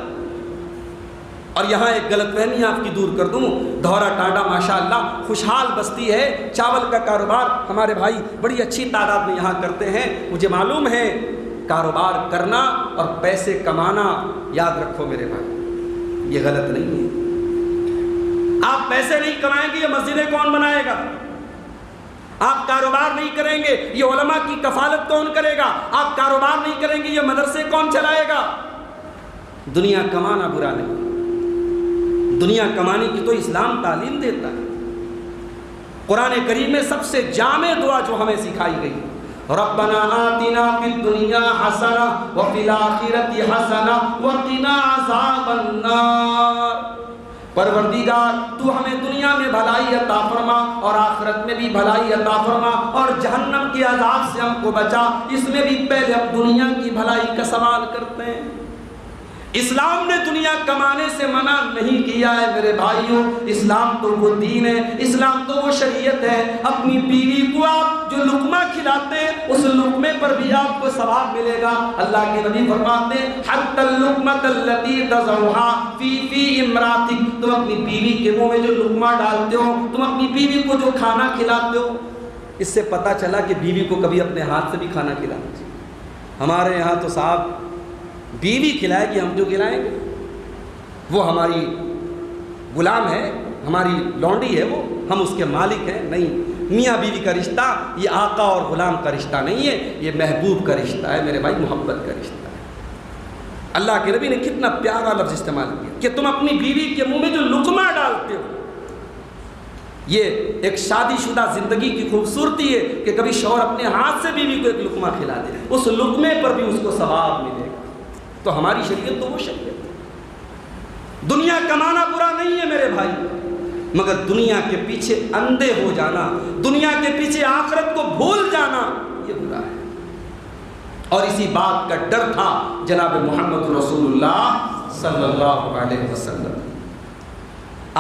[SPEAKER 1] اور یہاں ایک غلط فہمی آپ کی دور کر دوں، دھورا ٹاڈا ماشاءاللہ خوشحال بستی ہے، چاول کا کاروبار ہمارے بھائی بڑی اچھی تعداد میں یہاں کرتے ہیں۔ مجھے معلوم ہے کاروبار کرنا اور پیسے کمانا، یاد رکھو میرے بھائی یہ غلط نہیں ہے۔ آپ پیسے نہیں کمائیں گے یہ مسجدیں کون بنائے گا؟ آپ کاروبار نہیں کریں گے یہ علماء کی کفالت کون کرے گا؟ آپ کاروبار نہیں کریں گے یہ مدرسے کون چلائے گا؟ دنیا کمانا برا نہیں، دنیا کمانے کی تو اسلام تعلیم دیتا ہے۔ قرآن کریم میں سب سے جامع دعا جو ہمیں سکھائی گئی، ربنا آتنا فی الدنیا حسنہ وفی الآخرۃ حسنہ وقنا عذاب النار۔ پروردگار تو ہمیں دنیا میں بھلائی عطا فرما اور آخرت میں بھی بھلائی عطا فرما اور جہنم کے عذاب سے ہم کو بچا. اس میں بھی پہلے ہم دنیا کی بھلائی کا سوال کرتے ہیں. اسلام نے دنیا کمانے سے منع نہیں کیا ہے میرے بھائیوں. اسلام تو وہ دین ہے, اسلام تو وہ شریعت ہے. اپنی بیوی کو آپ جو لقمہ کھلاتے ہیں اس لقمے پر بھی آپ کو ثواب ملے گا. اللہ کے نبی فرماتے ہیں حتی اللقمۃ التی تضعها فی امراتک, تم اپنی بیوی کے منہ میں جو لقمہ ڈالتے ہو, تم اپنی بیوی کو جو کھانا کھلاتے ہو, اس سے پتہ چلا کہ بیوی کو کبھی اپنے ہاتھ سے بھی کھانا کھلانا چاہیے. ہمارے یہاں تو صاحب بیوی کھلائے گی, ہم جو کھلائیں گے, وہ ہماری غلام ہے, ہماری لونڈی ہے, وہ ہم اس کے مالک ہیں. نہیں, میاں بیوی کا رشتہ یہ آقا اور غلام کا رشتہ نہیں ہے, یہ محبوب کا رشتہ ہے میرے بھائی, محبت کا رشتہ ہے. اللہ کے نبی نے کتنا پیارا لفظ استعمال کیا کہ تم اپنی بیوی کے منہ میں جو لقمہ ڈالتے ہو. یہ ایک شادی شدہ زندگی کی خوبصورتی ہے کہ کبھی شوہر اپنے ہاتھ سے بیوی کو ایک لقمہ کھلا دے, اس لقمے پر بھی اس کو ثواب ملے گا. تو ہماری شریعت تو وہ شریعت ہے. دنیا کمانا برا نہیں ہے میرے بھائی, مگر دنیا کے پیچھے اندھے ہو جانا, دنیا کے پیچھے آخرت کو بھول جانا, یہ برا ہے. اور اسی بات کا ڈر تھا جناب محمد رسول اللہ صلی اللہ علیہ وسلم.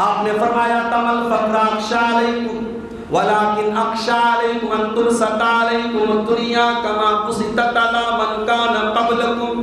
[SPEAKER 1] آپ نے فرمایا تمل فقر اخشى علیکم ولكن اخشى علیکم ان تبسط علیکم الدنیا کما بسطت علی من کان قبلکم.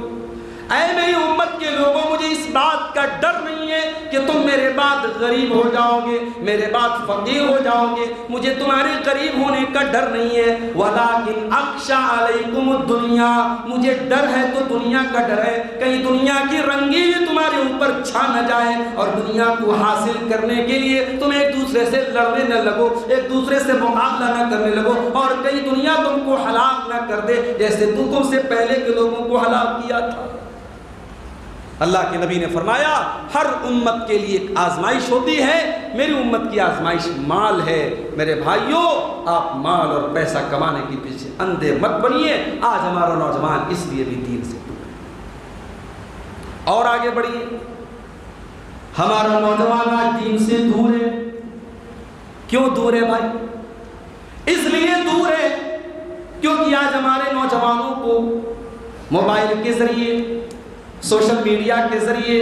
[SPEAKER 1] اے میری امت کے لوگوں, مجھے اس بات کا ڈر نہیں ہے کہ تم میرے بعد غریب ہو جاؤ گے, میرے بعد فقیر ہو جاؤ گے, مجھے تمہارے قریب ہونے کا ڈر نہیں ہے. وَلَٰكِنْ أَخْشَىٰ عَلَيْكُمُ الدُّنْيَا, مجھے ڈر ہے تو دنیا کا ڈر ہے, کہیں دنیا کی رنگینی تمہارے اوپر چھا نہ جائے اور دنیا کو حاصل کرنے کے لیے تم ایک دوسرے سے لڑنے نہ لگو, ایک دوسرے سے مقابلہ نہ کرنے لگو, اور کہیں دنیا تم کو ہلاک نہ کر دے جیسے تم سے پہلے کے لوگوں کو ہلاک کیا تھا. اللہ کے نبی نے فرمایا ہر امت کے لیے ایک آزمائش ہوتی ہے, میری امت کی آزمائش مال ہے. میرے بھائیوں, آپ مال اور پیسہ کمانے کے پیچھے اندھے مت بنیے. آج ہمارا نوجوان اس لیے بھی دین سے دور ہے. اور آگے بڑھیے, ہمارا نوجوان آج دین سے دور ہے. کیوں دور ہے بھائی؟ اس لیے دور ہے کیونکہ آج ہمارے نوجوانوں کو موبائل کے ذریعے, سوشل میڈیا کے ذریعے,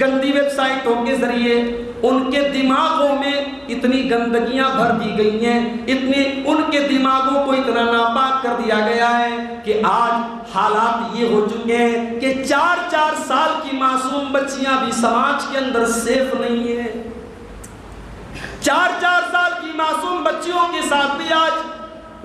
[SPEAKER 1] گندی ویب سائٹوں کے ذریعے ان کے دماغوں میں اتنی گندگیاں بھر دی گئی ہیں, ان کے دماغوں کو اتنا ناپاک کر دیا گیا ہے کہ آج حالات یہ ہو چکے ہیں کہ 4 سال کی معصوم بچیاں بھی سماج کے اندر سیف نہیں ہیں. 4 سال کی معصوم بچیوں کے ساتھ بھی آج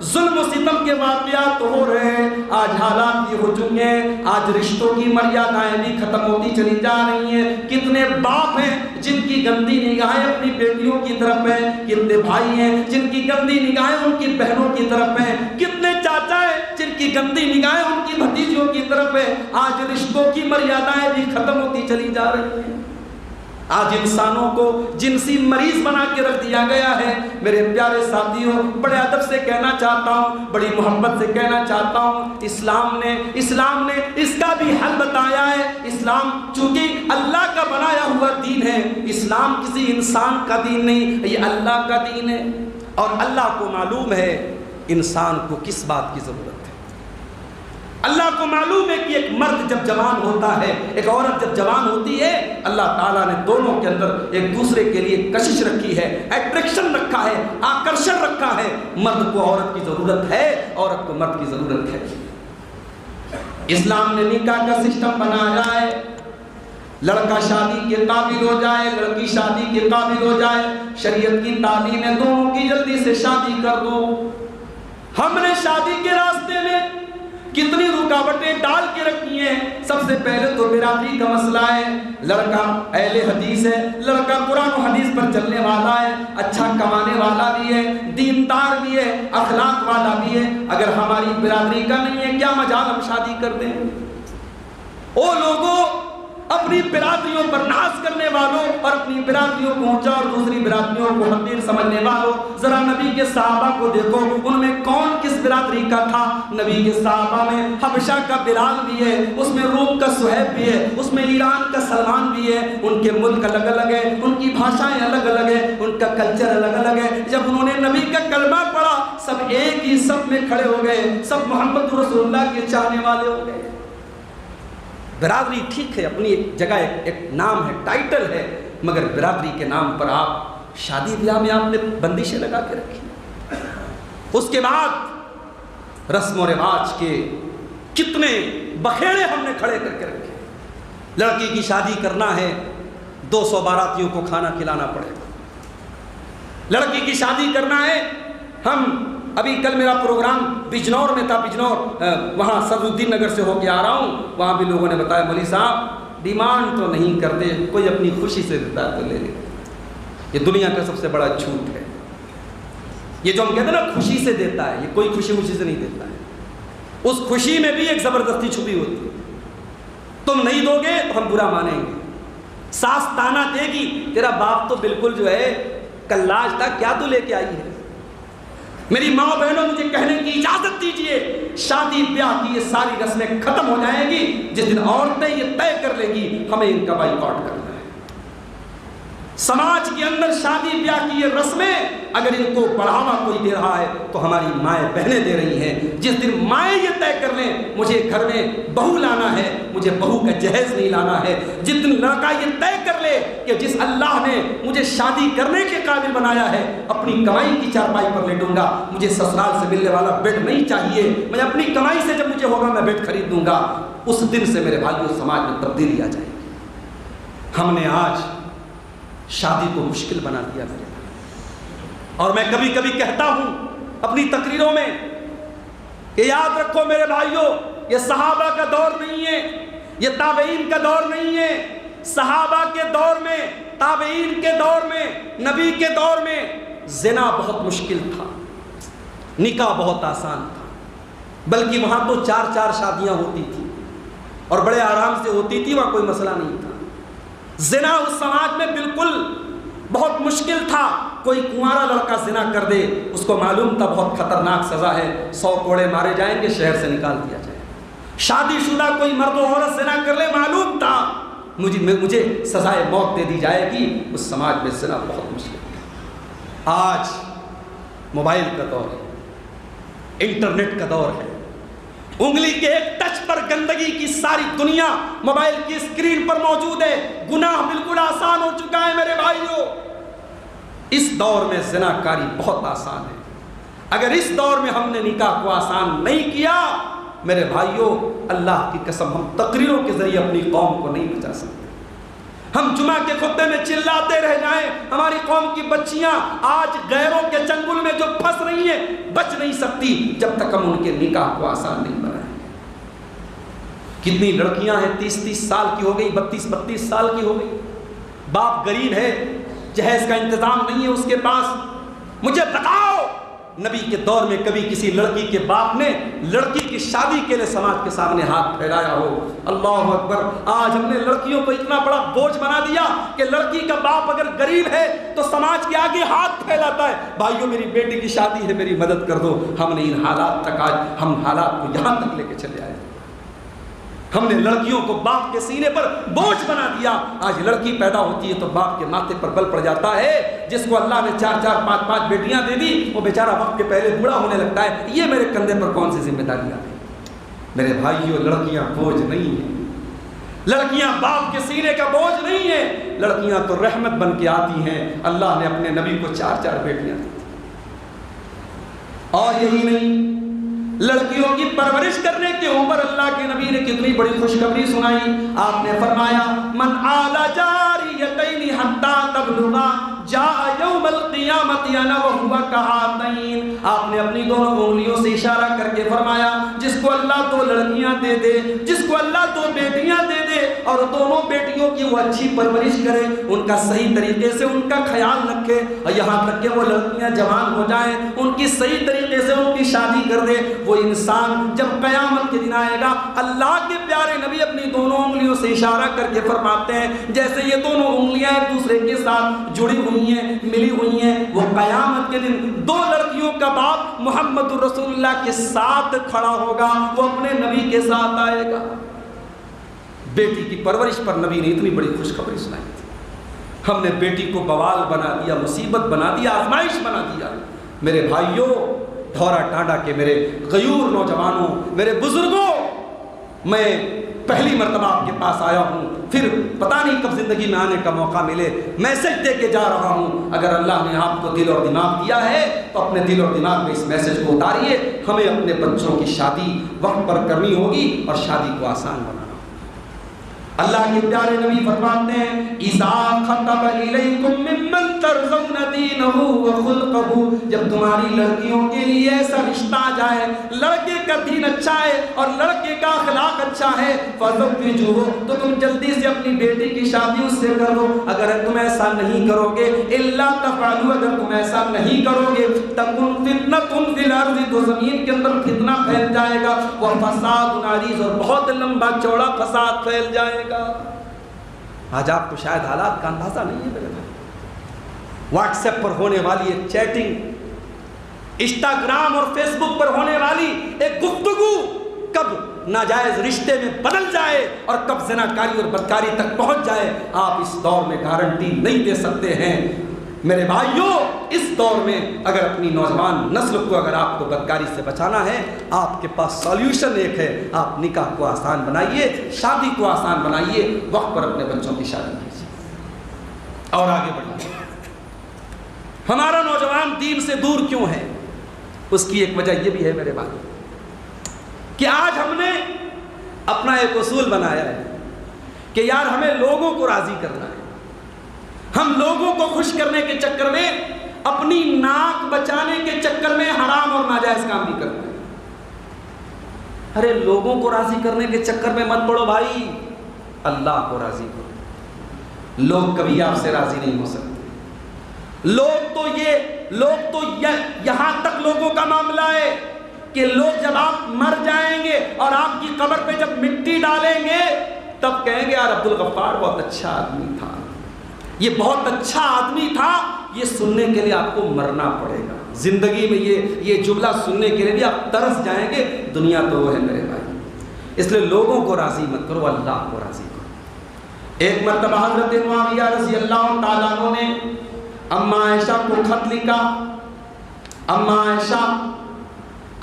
[SPEAKER 1] ظلم و ستم کے واقعات ہو رہے ہیں. آج حالات یہ ہو چکے ہیں, آج رشتوں کی مریادائیں بھی ختم ہوتی چلی جا رہی ہیں. کتنے باپ ہیں جن کی گندی نگاہیں اپنی بیٹیوں کی طرف ہیں, کتنے بھائی ہیں جن کی گندی نگاہیں ان کی بہنوں کی طرف ہیں, کتنے چاچا ہیں جن کی گندی نگاہیں ان کی بھتیجیوں کی طرف ہیں. آج رشتوں کی مریادائیں بھی ختم ہوتی چلی جا رہی ہیں. آج انسانوں کو جنسی مریض بنا کے رکھ دیا گیا ہے. میرے پیارے ساتھیوں, بڑے ادب سے کہنا چاہتا ہوں, بڑی محبت سے کہنا چاہتا ہوں, اسلام نے اس کا بھی حل بتایا ہے. اسلام چونکہ اللہ کا بنایا ہوا دین ہے, اسلام کسی انسان کا دین نہیں, یہ اللہ کا دین ہے. اور اللہ کو معلوم ہے انسان کو کس بات کی ضرورت ہے. اللہ کو معلوم ہے کہ ایک مرد جب جوان ہوتا ہے, ایک عورت جب جوان ہوتی ہے, اللہ تعالیٰ نے دونوں کے اندر ایک دوسرے کے لیے کشش رکھی ہے, اٹریکشن رکھا ہے, آکرشن رکھا ہے. مرد کو عورت کی ضرورت ہے, عورت کو مرد کی ضرورت ہے. اسلام نے نکاح کا سسٹم بنایا ہے, لڑکا شادی کے قابل ہو جائے, لڑکی شادی کے قابل ہو جائے. شریعت کی تعلیم ہے دونوں کی جلدی سے شادی کر دو. ہم نے شادی کے راستے میں کتنی رکاوٹیں ڈال کے رکھی ہیں. سب سے پہلے تو برادری کا مسئلہ ہے. لڑکا اہل حدیث ہے, لڑکا قرآن و حدیث پر چلنے والا ہے, اچھا کمانے والا بھی ہے, دیندار بھی ہے, اخلاق والا بھی ہے. اگر ہماری برادری کا نہیں ہے, کیا مجال ہم شادی کر دیں؟ او لوگوں, اپنی برادریوں پر ناز کرنے والوں اور اپنی برادریوں کو اونچا اور دوسری برادریوں کو حقیر سمجھنے والوں، ذرا نبی کے صحابہ کو دیکھو، ان میں کون کس برادری کا تھا؟ نبی کے صحابہ میں حبشہ کا بلال بھی ہے، اس میں روم کا صہیب بھی ہے، اس میں ایران کا سلمان بھی ہے۔ ان کے ملک الگ الگ ہے، ان کی بھاشائیں الگ الگ ہے، ان کا کلچر الگ الگ ہے۔ جب انہوں نے نبی کا کلمہ پڑھا، سب ایک ہی صف میں کھڑے ہو گئے، سب محمد رسول اللہ کے چاہنے والے ہو گئے۔ برادری ٹھیک ہے، اپنی ایک جگہ ایک نام ہے، ٹائٹل ہے، مگر برادری کے نام پر آپ شادی بیاہ میں آپ نے بندشیں لگا کے رکھی۔ اس کے بعد رسم و رواج کے کتنے بخیڑے ہم نے کھڑے کر کے رکھے۔ لڑکی کی شادی کرنا ہے، 200 باراتیوں کو کھانا کھلانا پڑے گا۔ لڑکی کی شادی کرنا ہے، ابھی کل میرا پروگرام بجنور میں تھا، بجنور وہاں صدر الدین نگر سے ہو کے آ رہا ہوں، وہاں بھی لوگوں نے بتایا مولوی صاحب ڈیمانڈ تو نہیں کرتے، کوئی اپنی خوشی سے دیتا ہے تو لے لیتے۔ یہ دنیا کا سب سے بڑا جھوٹ ہے۔ یہ جو ہم کہتے ہیں نا خوشی سے دیتا ہے، یہ کوئی خوشی سے نہیں دیتا ہے۔ اس خوشی میں بھی ایک زبردستی چھپی ہوتی ہے۔ تم نہیں دو گے تو ہم برا مانیں گے۔ ساس تانا دے گی، تیرا باپ تو بالکل جو ہے کلاج تھا، کیا تو لے کے آئی ہے۔ میری ماں بہنوں مجھے کہنے کی اجازت دیجئے، شادی بیاہ کی یہ ساری رسمیں ختم ہو جائیں گی جس دن عورتیں یہ طے کر لیں گی ہمیں ان کا بائیکاٹ کرنا ہے۔ سماج کے اندر شادی بیاہ کی یہ رسمیں اگر ان کو بڑھاوا کوئی دے رہا ہے تو ہماری مائیں بہنیں دے رہی ہیں۔ جس دن مائیں یہ طے کر لیں مجھے گھر میں بہو لانا ہے، مجھے بہو کا جہیز نہیں لانا ہے، جس دن لڑکا یہ طے کر لے کہ جس اللہ نے مجھے شادی کرنے کے قابل بنایا ہے اپنی کمائی کی چارپائی پر لیٹوں گا، مجھے سسرال سے ملنے والا بیڈ نہیں چاہیے، میں اپنی کمائی سے جب مجھے ہوگا میں بیڈ خرید دوں گا، اس دن سے میرے بھائیوں سماج میں تبدیلی آ جائے گی۔ ہم نے آج شادی کو مشکل بنا دیا میرے بھائی، اور میں کبھی کبھی کہتا ہوں اپنی تقریروں میں کہ یاد رکھو میرے بھائیوں، یہ صحابہ کا دور نہیں ہے، یہ تابعین کا دور نہیں ہے۔ صحابہ کے دور میں، تابعین کے دور میں، نبی کے دور میں زنا بہت مشکل تھا، نکاح بہت آسان تھا، بلکہ وہاں تو 4 شادیاں ہوتی تھیں اور بڑے آرام سے ہوتی تھی، وہاں کوئی مسئلہ نہیں تھا۔ زنا اس سماج میں بالکل بہت مشکل تھا۔ کوئی کنوارا لڑکا زنا کر دے اس کو معلوم تھا بہت خطرناک سزا ہے، 100 کوڑے مارے جائیں گے، شہر سے نکال دیا جائے۔ شادی شدہ کوئی مرد و عورت زنا کر لے معلوم تھا مجھے سزائے موت دے دی جائے گی۔ اس سماج میں زنا بہت مشکل تھا۔ آج موبائل کا دور ہے، انٹرنیٹ کا دور ہے، انگلی کے ایک ٹچ پر گندگی کی ساری دنیا موبائل کی اسکرین پر موجود ہے۔ گناہ بالکل آسان ہو چکا ہے میرے بھائیوں۔ اس دور میں زنا کاری بہت آسان ہے۔ اگر اس دور میں ہم نے نکاح کو آسان نہیں کیا میرے بھائیوں، اللہ کی قسم ہم تقریروں کے ذریعے اپنی قوم کو نہیں بچا سکتے۔ ہم جمعہ کے خطبے میں چلاتے رہ جائیں، ہماری قوم کی بچیاں آج غیروں کے چنگل میں جو پھنس رہی ہیں بچ نہیں سکتی جب تک ہم ان کے نکاح کو آسان نہیں بنائیں۔ کتنی لڑکیاں ہیں 30 سال کی ہو گئی، 32 سال کی ہو گئی، باپ غریب ہے، جہیز کا انتظام نہیں ہے اس کے پاس۔ مجھے بتاؤ نبی کے دور میں کبھی کسی لڑکی کے باپ نے لڑکی کی شادی کے لیے سماج کے سامنے ہاتھ پھیلایا ہو؟ اللہ اکبر۔ آج ہم نے لڑکیوں کو اتنا بڑا بوجھ بنا دیا کہ لڑکی کا باپ اگر غریب ہے تو سماج کے آگے ہاتھ پھیلاتا ہے، بھائیوں میری بیٹی کی شادی ہے میری مدد کر دو۔ ہم نے ان حالات تک ہم حالات کو یہاں تک لے کے چلے آئے۔ ہم نے لڑکیوں کو باپ کے سینے پر بوجھ بنا دیا۔ آج لڑکی پیدا ہوتی ہے تو باپ کے ماتھے پر بل پڑ جاتا ہے۔ جس کو اللہ نے 4 5 بیٹیاں دے دی وہ بیچارہ وقت کے پہلے بوڑھا ہونے لگتا ہے۔ یہ میرے کندھے پر کون سی ذمہ داری آ گئی؟ میرے بھائیوں لڑکیاں بوجھ نہیں ہیں، لڑکیاں باپ کے سینے کا بوجھ نہیں ہیں، لڑکیاں تو رحمت بن کے آتی ہیں۔ اللہ نے اپنے نبی کو 4 بیٹیاں دی اور یہی نہیں، لڑکیوں کی پرورش کرنے کے اوپر اللہ کے نبی نے کتنی بڑی خوشخبری سنائی۔ آپ نے فرمایا من آل جاریتین حتی تبلغا جاء یوم القیامہ قیامت انا وہو کہاتین، آپ نے اپنی دونوں انگلیوں سے اشارہ کر کے فرمایا جس کو اللہ 2 لڑکیاں دے دے، جس کو اللہ 2 بیٹیاں دے دے اور دونوں بیٹیوں کی وہ اچھی پرورش کرے، ان کا صحیح طریقے سے ان کا خیال رکھے، اور یہاں تک کہ وہ لڑکیاں جوان ہو جائیں ان کی صحیح طریقے سے ان کی شادی کر دے، وہ انسان جب قیامت کے دن آئے گا اللہ کے پیارے نبی اپنی دونوں انگلیوں سے اشارہ کر کے فرماتے ہیں جیسے یہ دونوں انگلیاں ایک دوسرے کے ساتھ جڑی ہوئی ہیں، ملی ہوئی ہیں، وہ قیامت کے دن 2 لڑکیوں کا باپ محمد رسول اللہ کے ساتھ کھڑا ہوگا، وہ اپنے نبی کے ساتھ آئے گا۔ بیٹی کی پرورش پر نبی نے اتنی بڑی خوشخبری سنائی تھی، ہم نے بیٹی کو بوال بنا دیا، مصیبت بنا دیا، آزمائش بنا دیا۔ میرے بھائیوں، دھورا ٹانڈا کے میرے غیور نوجوانوں، میرے بزرگوں، میں پہلی مرتبہ آپ کے پاس آیا ہوں، پھر پتہ نہیں کب زندگی میں آنے کا موقع ملے، میسج دے کے جا رہا ہوں۔ اگر اللہ نے آپ کو دل اور دماغ دیا ہے تو اپنے دل اور دماغ میں اس میسج کو اتاریے، ہمیں اپنے بچوں کی شادی وقت پر کرنی ہوگی اور شادی کو آسان بنانا۔ اللہ کے پیارے نبی فرماتے ہیں اذا خطب الیکم ممن ترضون دینہ وخلقہ، جب تمہاری لڑکیوں کے لیے ایسا رشتہ آ جائے، لڑکے کا دین اچھا ہے اور لڑکے کا اخلاق اچھا ہے، فزوجوہ، تو تم جلدی سے اپنی بیٹی کی شادی اس سے کر دو۔ اگر تم ایسا نہیں کرو گے، الا تفعلوا، اگر تم ایسا نہیں کرو گے، تکن فتنۃ فی الارض، تو زمین کے اندر فتنہ پھیل جائے گا، وفساد عریض، اور بہت لمبا چوڑا فساد پھیل جائے گا۔ آج آپ کو شاید حالات کا اندازہ نہیں ہے میرے بھائی، واٹس ایپ پر ہونے والی ایک چیٹنگ، انسٹاگرام اور فیس بک پر ہونے والی ایک گفتگو کب ناجائز رشتے میں بدل جائے اور کب زناکاری اور بدکاری تک پہنچ جائے، آپ اس دور میں گارنٹی نہیں دے سکتے ہیں۔ میرے بھائیوں، اس دور میں اگر اپنی نوجوان نسل کو اگر آپ کو بدکاری سے بچانا ہے، آپ کے پاس سولیوشن ایک ہے، آپ نکاح کو آسان بنائیے، شادی کو آسان بنائیے، وقت پر اپنے بچوں کی شادی کیجیے اور آگے بڑھیے۔ ہمارا نوجوان دین سے دور کیوں ہے؟ اس کی ایک وجہ یہ بھی ہے میرے بھائی کہ آج ہم نے اپنا ایک اصول بنایا ہے کہ یار ہمیں لوگوں کو راضی کرنا ہے، ہم لوگوں کو خوش کرنے کے چکر میں، اپنی ناک بچانے کے چکر میں حرام اور ناجائز کام بھی کرتے ہیں۔ ارے لوگوں کو راضی کرنے کے چکر میں مت پڑو بھائی، اللہ کو راضی کرو۔ لوگ کبھی آپ سے راضی نہیں ہو سکتے۔ لوگ تو یہاں تک لوگوں کا معاملہ ہے کہ لوگ جب آپ مر جائیں گے اور آپ کی قبر پہ جب مٹی ڈالیں گے تب کہیں گے یار عبدالغفار بہت اچھا آدمی تھا، یہ بہت اچھا آدمی تھا۔ یہ سننے کے لیے آپ کو مرنا پڑے گا، زندگی میں یہ جملہ سننے کے لیے بھی آپ ترس جائیں گے۔ دنیا تو وہ ہے میرے بھائی، اس لیے لوگوں کو راضی مت کرو، اللہ کو راضی کرو۔ ایک مرتبہ حضرت معاویہ رضی اللہ تعالیٰ عنہ نے اماں عائشہ کو خط لکھا، اماں عائشہ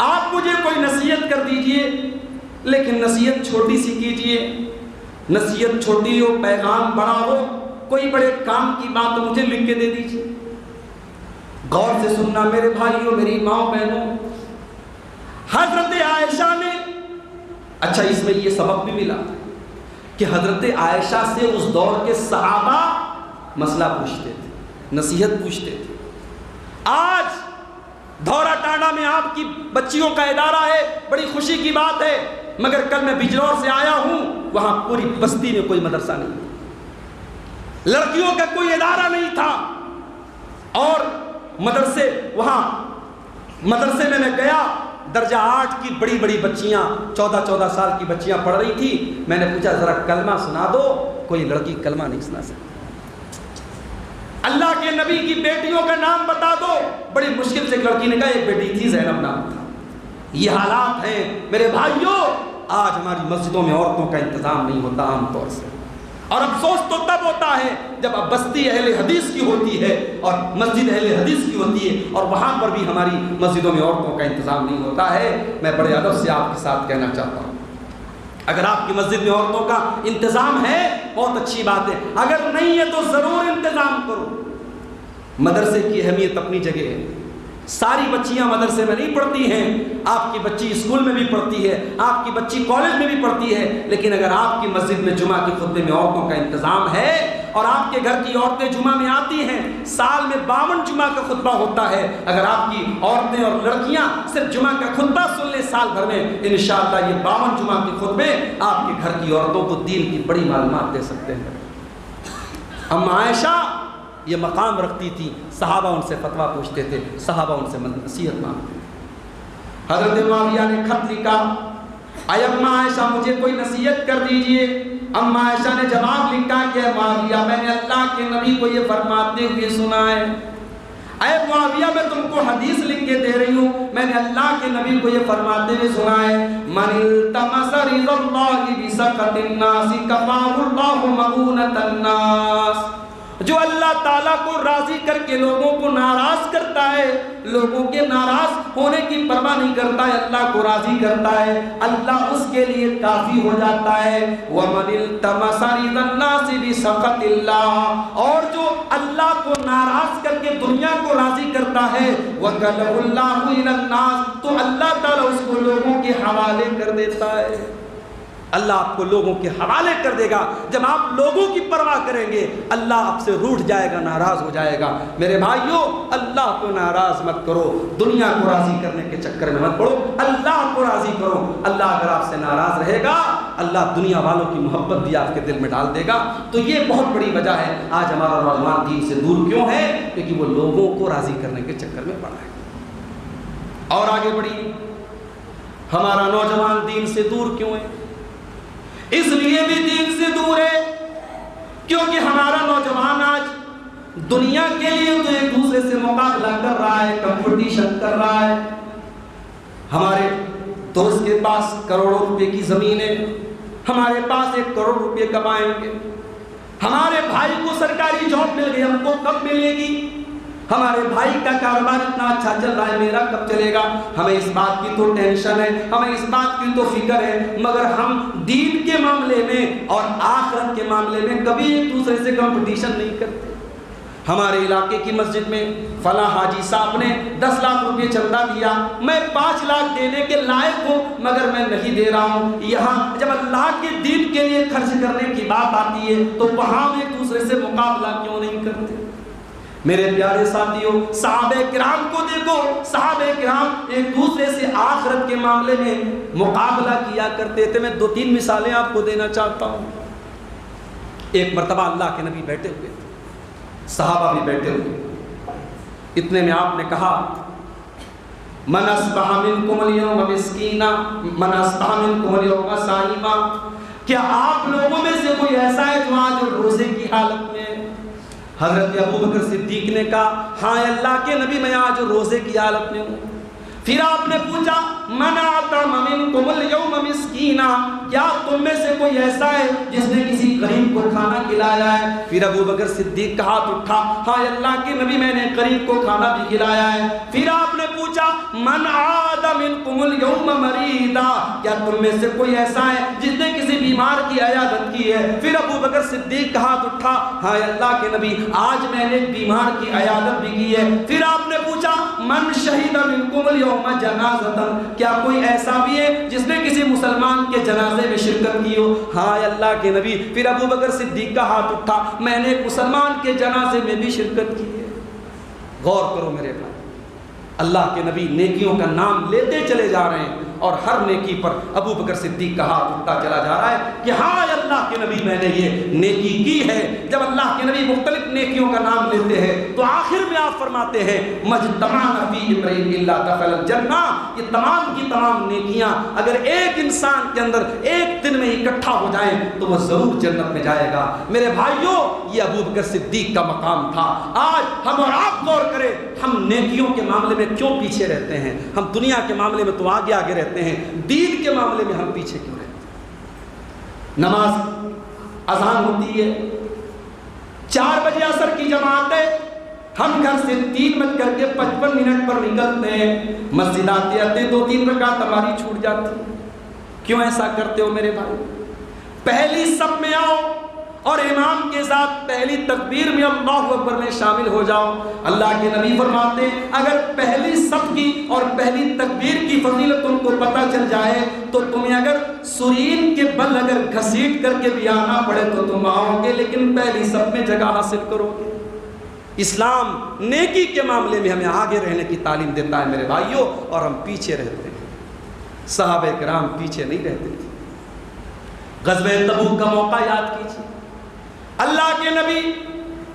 [SPEAKER 1] آپ مجھے کوئی نصیحت کر دیجئے، لیکن نصیحت چھوٹی سی کیجئے، نصیحت چھوٹی ہو پیغام بڑا ہو، کوئی بڑے کام کی بات مجھے لکھ کے دے دیجئے۔ غور سے سننا میرے بھائیوں، میری ماں بہنوں، حضرت عائشہ نے، اچھا اس میں یہ سبق بھی ملا کہ حضرت عائشہ سے اس دور کے صحابہ مسئلہ پوچھتے تھے، نصیحت پوچھتے تھے۔ آج دھورا ٹانڈا میں آپ کی بچیوں کا ادارہ ہے، بڑی خوشی کی بات ہے، مگر کل میں بجنور سے آیا ہوں، وہاں پوری بستی میں کوئی مدرسہ نہیں تھا، لڑکیوں کا کوئی ادارہ نہیں تھا، اور مدرسے میں گیا، درجہ 8 کی بڑی بڑی بچیاں، 14 سال کی بچیاں پڑھ رہی تھی۔ میں نے پوچھا ذرا کلمہ سنا دو، کوئی لڑکی کلمہ نہیں سنا سکتی۔ اللہ کے نبی کی بیٹیوں کا نام بتا دو، بڑی مشکل سے ایک لڑکی نے کہا ایک بیٹی تھی زینب نام تھا۔ یہ حالات ہیں میرے بھائیوں، آج ہماری مسجدوں میں عورتوں کا انتظام نہیں ہوتا عام طور سے، اور افسوس تو تب ہوتا ہے جب بستی اہل حدیث کی ہوتی ہے اور مسجد اہل حدیث کی ہوتی ہے، اور وہاں پر بھی ہماری مسجدوں میں عورتوں کا انتظام نہیں ہوتا ہے۔ میں بڑے ادب سے آپ کے ساتھ کہنا چاہتا ہوں، اگر آپ کی مسجد میں عورتوں کا انتظام ہے بہت اچھی بات ہے، اگر نہیں ہے تو ضرور انتظام کرو۔ مدرسے کی اہمیت اپنی جگہ ہے، ساری بچیاں مدرسے میں نہیں پڑھتی ہیں، آپ کی بچی اسکول میں بھی پڑھتی ہے، آپ کی بچی کالج میں بھی پڑھتی ہے، لیکن اگر آپ کی مسجد میں جمعہ کے خطبے میں عورتوں کا انتظام ہے، اور آپ کے گھر کی عورتیں جمعہ میں آتی ہیں، سال میں 52 جمعہ کا خطبہ ہوتا ہے، اگر آپ کی عورتیں اور لڑکیاں صرف جمعہ کا خطبہ سن لیں سال بھر میں، انشاءاللہ یہ 52 جمعہ کے خطبے آپ کے گھر کی عورتوں کو دین کی بڑی معلومات دے سکتے ہیں۔ اما عائشہ یہ مقام رکھتی تھی، صحابہ ان سے فتویٰ پوچھتے تھے، صحابہ ان سے نصیحت مانگتے تھے۔ حضرت معاویہ نے خط لکھا، اے اما عائشہ مجھے کوئی نصیحت کر دیجئے۔ اما عائشہ نے جواب لکھا کہ معاویہ میں نے اللہ کے نبی کو یہ فرماتے ہوئے سنا ہے، اے معاویہ میں تم کو حدیث لکھ کے دے رہی ہوں، میں نے اللہ کے نبی کو یہ فرماتے ہوئے سنا ہے، من التمس رضا اللہ بسخط الناس کفاہ اللہ مؤونۃ الناس، جو اللہ تعالیٰ کو راضی کر کے لوگوں کو ناراض کرتا ہے، لوگوں کے ناراض ہونے کی پرواہ نہیں کرتا ہے، اللہ کو راضی کرتا ہے، اللہ اس کے لیے کافی ہو جاتا ہے۔ وَمَنِ الْتَمَسَ رِضَا النَّاسِ بِسَخَطِ اللَّهِ، اور جو اللہ کو ناراض کر کے دنیا کو راضی کرتا ہے، وَكَلَهُ اللَّهُ إِلَى النَّاسِ، تو اللہ تعالیٰ اس کو لوگوں کے حوالے کر دیتا ہے، اللہ آپ کو لوگوں کے حوالے کر دے گا۔ جب آپ لوگوں کی پرواہ کریں گے اللہ آپ سے روٹھ جائے گا، ناراض ہو جائے گا۔ میرے بھائیوں اللہ کو ناراض مت کرو، دنیا کو راضی کرنے کے چکر میں مت پڑو، اللہ کو راضی کرو۔ اللہ اگر آپ سے ناراض رہے گا اللہ دنیا والوں کی محبت بھی آپ کے دل میں ڈال دے گا۔ تو یہ بہت بڑی وجہ ہے آج ہمارا نوجوان دین سے دور کیوں ہے، کیونکہ وہ لوگوں کو راضی کرنے کے چکر میں پڑا ہے۔ اور آگے بڑھی، ہمارا نوجوان دین سے دور کیوں ہے؟ اس لیے بھی دین سے دور ہے کیونکہ ہمارا نوجوان آج دنیا کے لیے تو ایک دوسرے سے مقابلہ کر رہا ہے، کمپٹیشن کر رہا ہے۔ ہمارے دوست کے پاس کروڑوں روپے کی زمین ہے، ہمارے پاس 1 کروڑ روپے کمائیں گے، ہمارے بھائی کو سرکاری جاب مل گئی، ہم کو کب ملے گی؟ ہمارے بھائی کا کاروبار اتنا اچھا چل رہا ہے، میرا کب چلے گا؟ ہمیں اس بات کی تو ٹینشن ہے، ہمیں اس بات کی تو فکر ہے، مگر ہم دین کے معاملے میں اور آخرت کے معاملے میں کبھی ایک دوسرے سے کمپٹیشن نہیں کرتے۔ ہمارے علاقے کی مسجد میں فلاں حاجی صاحب نے 10 لاکھ روپے چندہ دیا، میں 5 لاکھ دینے کے لائق ہوں مگر میں نہیں دے رہا ہوں۔ یہاں جب اللہ کے دین کے لیے خرچ کرنے کی بات آتی ہے تو وہاں ہم ایک دوسرے سے مقابلہ کیوں نہیں کرتے؟ میرے پیارے ساتھیوں صحابہ کرام کو دیکھو، صحابہ کرام ایک دوسرے سے آخرت کے معاملے میں مقابلہ کیا کرتے تھے۔ میں 2-3 مثالیں آپ کو دینا چاہتا ہوں۔ ایک مرتبہ اللہ کے نبی بیٹھے ہوئے تھے، صحابہ بھی بیٹھے ہوئے، اتنے میں آپ نے کہا من اصبح منکم اليوم مسکینا من اصبح منکم اليوم صائما، کیا آپ لوگوں میں سے کوئی ایسا ہے جو آج روزے کی حالت میں ہے؟ حضرت ابو بکر صدیق نے کہا ہاں اللہ کے نبی میں آج روزے کی حالت میں ہوں۔ پھر آپ نے پوچھا من اطعم منکم اليوم مسکینا، کیا تم میں سے کوئی ایسا ہے جس نے کسی غریب کو کھانا کھلایا ہے؟ پھر ابو بکر صدیق کا ہاتھ اٹھا ہاں اللہ کے نبی میں نے غریب کو کھانا بھی کھلایا ہے۔ پھر آپ نے پوچھا من عاد منکم اليوم مریضا، کیا تم میں سے کوئی ایسا ہے جس نے کسی بیمار کی عیادت کی ہے؟ پھر ابو بکر صدیق کا ہاتھ اٹھا ہاں اللہ کے نبی آج میں نے ایک بیمار کی عیادت بھی کی ہے۔ پھر آپ نے پوچھا من شہید منکم اليوم جنازتن، کیا کوئی ایسا بھی ہے جس نے کسی مسلمان کے جنازے میں شرکت کی ہو؟ ہاں اللہ کے نبی۔ پھر ابو بکر صدیق کا ہاتھ اٹھا میں نے ایک مسلمان کے جنازے میں بھی شرکت کی ہے۔ غور کرو میرے بھائی، اللہ کے نبی نیکیوں کا نام لیتے چلے جا رہے ہیں اور ہر نیکی پر ابو بکر صدیق کا ہاتھ اٹھتا چلا جا رہا ہے کہ ہاں اللہ کے نبی میں نے یہ نیکی کی ہے۔ جب اللہ کے نبی مختلف نیکیوں کا نام لیتے ہیں تو آخر میں آپ فرماتے ہیں مجتمع فی امرئ الا دخل الجنہ، یہ تمام کی تمام نیکیاں اگر ایک انسان کے اندر ایک دن میں اکٹھا ہو جائیں تو وہ ضرور جنت میں جائے گا۔ میرے بھائیوں یہ ابو بکر صدیق کا مقام تھا۔ آج ہم اور آپ غور کریں ہم نیکیوں کے معاملے میں کیوں پیچھے رہتے ہیں؟ ہم دنیا کے معاملے میں تو آگے آگے رہتے ہیں، دین کے معاملے میں ہم پیچھے کیوں رہتے ہیں؟ نماز اذان ہوتی ہے 4 بجے عصر کی جماعت ہے، ہم گھر سے 3:55 پر نکلتے ہیں، مسجد آتے آتے 2-3 رکعت ہماری چھوٹ جاتی ہے۔ کیوں ایسا کرتے ہو میرے بھائی؟ پہلی صف میں آؤ اور امام کے ساتھ پہلی تکبیر میں اللہ اکبر میں شامل ہو جاؤ۔ اللہ کے نبی فرماتے ہیں اگر پہلی صف کی اور پہلی تکبیر کی فضیلت تم کو پتہ چل جائے تو تمہیں اگر سرین کے بل اگر گھسیٹ کر کے بھی آنا پڑے تو تم آؤ گے، لیکن پہلی سب میں جگہ حاصل کرو گے۔ اسلام نیکی کے معاملے میں ہمیں آگے رہنے کی تعلیم دیتا ہے میرے بھائیوں، اور ہم پیچھے رہتے ہیں۔ صحابہ کرام پیچھے نہیں رہتے تھے۔ غزوہ تبوک کا موقع یاد کیجیے، اللہ کے نبی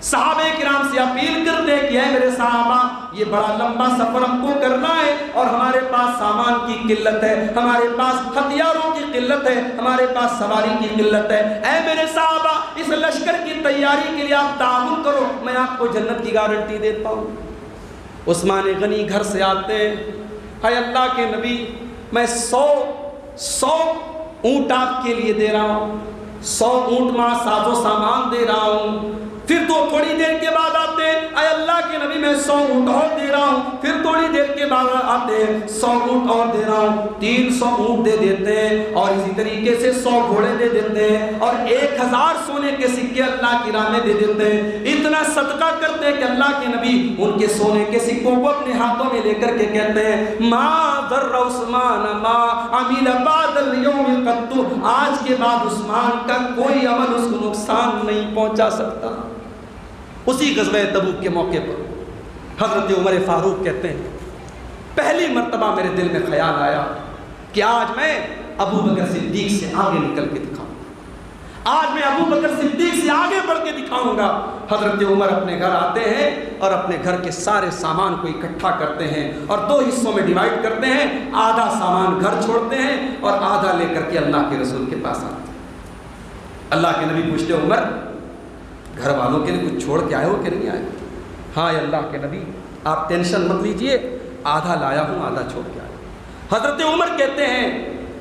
[SPEAKER 1] صحابہ کرام سے اپیل کرتے ہیں کہ اے میرے صحابہ، یہ بڑا لمبا سفر ہم کو کرنا ہے اور ہمارے پاس سامان کی قلت ہے، ہمارے پاس ہتھیاروں کی قلت ہے، ہمارے پاس سواری کی قلت ہے۔ اے میرے صحابہ، اس لشکر کی تیاری کے لیے آپ تعاون کرو، میں آپ کو جنت کی گارنٹی دیتا ہوں۔ عثمان غنی گھر سے آتے ہیں، اے اللہ کے نبی، میں 100 اونٹ آپ کے لیے دے رہا ہوں، 100 اونٹ ماں ساز و سامان دے رہا ہوں۔ پھر تو تھوڑی دیر کے بعد آتے ہیں، اے اللہ کے نبی میں 100 اونٹ اور دے رہا ہوں۔ پھر تھوڑی دیر کے بعد آتے ہیں، 100 اونٹ اور دے رہا ہوں، 300 اونٹ دے دیتے ہیں، اور اسی طریقے سے 100 گھوڑے دے دیتے ہیں، اور 1000 سونے کے سکے اللہ کی راہ میں دے دیتے ہیں۔ اتنا صدقہ کرتے ہیں کہ اللہ کے نبی ان کے سونے کے سکوں کو اپنے ہاتھوں میں لے کر کے کہتے ہیں، ما ضر عثمان ما عمل بعد اليوم قط، آج کے بعد عثمان کا کوئی عمل اس کو نقصان نہیں پہنچا سکتا۔ اسی غزوہ تبوک کے موقع پر حضرت عمر فاروق کہتے ہیں، پہلی مرتبہ میرے دل میں خیال آیا کہ آج میں ابو بکر صدیق سے آگے نکل کے دکھاؤں گا، آج میں ابو بکر صدیق سے آگے بڑھ کے دکھاؤں گا۔ حضرت عمر اپنے گھر آتے ہیں اور اپنے گھر کے سارے سامان کو اکٹھا کرتے ہیں اور 2 حصوں میں ڈیوائیڈ کرتے ہیں، آدھا سامان گھر چھوڑتے ہیں اور آدھا لے کر کے اللہ کے رسول کے پاس آتے ہیں۔ اللہ کے نبی پوچھتے ہیں، عمر گھر والوں کے لیے کچھ چھوڑ کے آئے ہو کہ نہیں آئے؟ ہاں اللہ کے نبی، آپ ٹینشن مت لیجئے، آدھا لایا ہوں، آدھا چھوڑ کے آیا ہوں۔ حضرت عمر کہتے ہیں،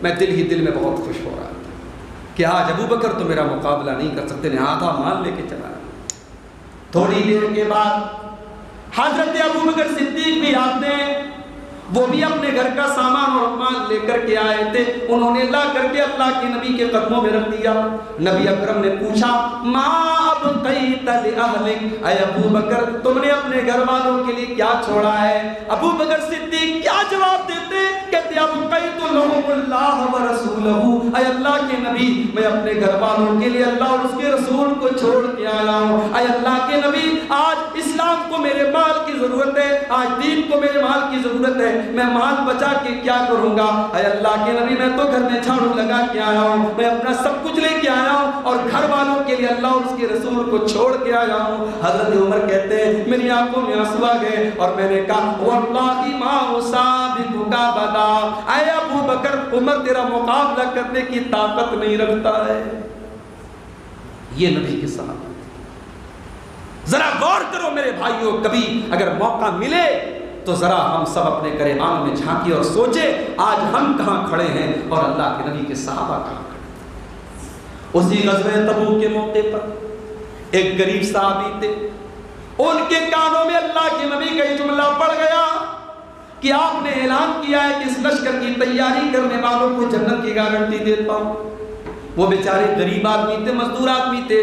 [SPEAKER 1] میں دل ہی دل میں بہت خوش ہو رہا تھا کہ آج ابو بکر تو میرا مقابلہ نہیں کر سکتے، نے آدھا مال لے کے چلا۔ تھوڑی دیر کے بعد حضرت ابو بکر صدیق بھی آتے ہیں، وہ بھی اپنے گھر کا سامان اور مال لے کر کے آئے تھے، انہوں نے لا کر کے اللہ کے نبی کے قدموں میں رکھ دیا۔ نبی اکرم نے پوچھا، ما ابقیت لأہلک، اے ابو بکر تم نے اپنے گھر والوں کے لیے کیا چھوڑا ہے؟ ابو بکر صدیق کیا جواب دیتے؟ کہتے ابقیت لہم اللہ ورسولہ، اے اللہ کے نبی میں اپنے گھر والوں کے لیے اللہ اور اس کے رسول کو چھوڑ کے آیا ہوں۔ اے اللہ کے نبی، آج اسلام کو میرے مال کی ضرورت ہے، آج دین کو میرے مال کی ضرورت ہے، میں مال بچا کے کیا کروں گا؟ اے اللہ کے نبی میں تو گھر میں جھاڑو لگا کے آیا ہوں، میں اپنا سب کچھ لے کے آیا ہوں اور گھر والوں کے لیے اللہ اور اس کے رسول کو چھوڑ کے آیا ہوں۔ حضرت عمر کہتے ہیں، میری آنکھوں میں آنسو آ گئے اور میں نے کہا، واللہ ما اصابک بدا، اے ابو بکر عمر تیرا مقابلہ کرنے کی طاقت نہیں رکھتا ہے۔ یہ نبی کے صحابہ، ذرا غور کرو میرے بھائیوں، کبھی اگر موقع ملے تو ذرا ہم سب اپنے گریبان میں جھانکیں اور سوچیں آج ہم کہاں کھڑے ہیں اور اللہ کے نبی کے صحابہ کہاں کھڑے۔ اسی غزوہ تبوک کے موقع پر ایک غریب صحابی تھے، ان کے کانوں میں اللہ کے نبی کا یہ جملہ پڑ گیا کہ آپ نے اعلان کیا ہے کہ اس لشکر کی تیاری کرنے والوں کو جنت کی گارنٹی دیتا ہوں۔ وہ بیچارے غریب آدمی تھے، مزدور آدمی تھے،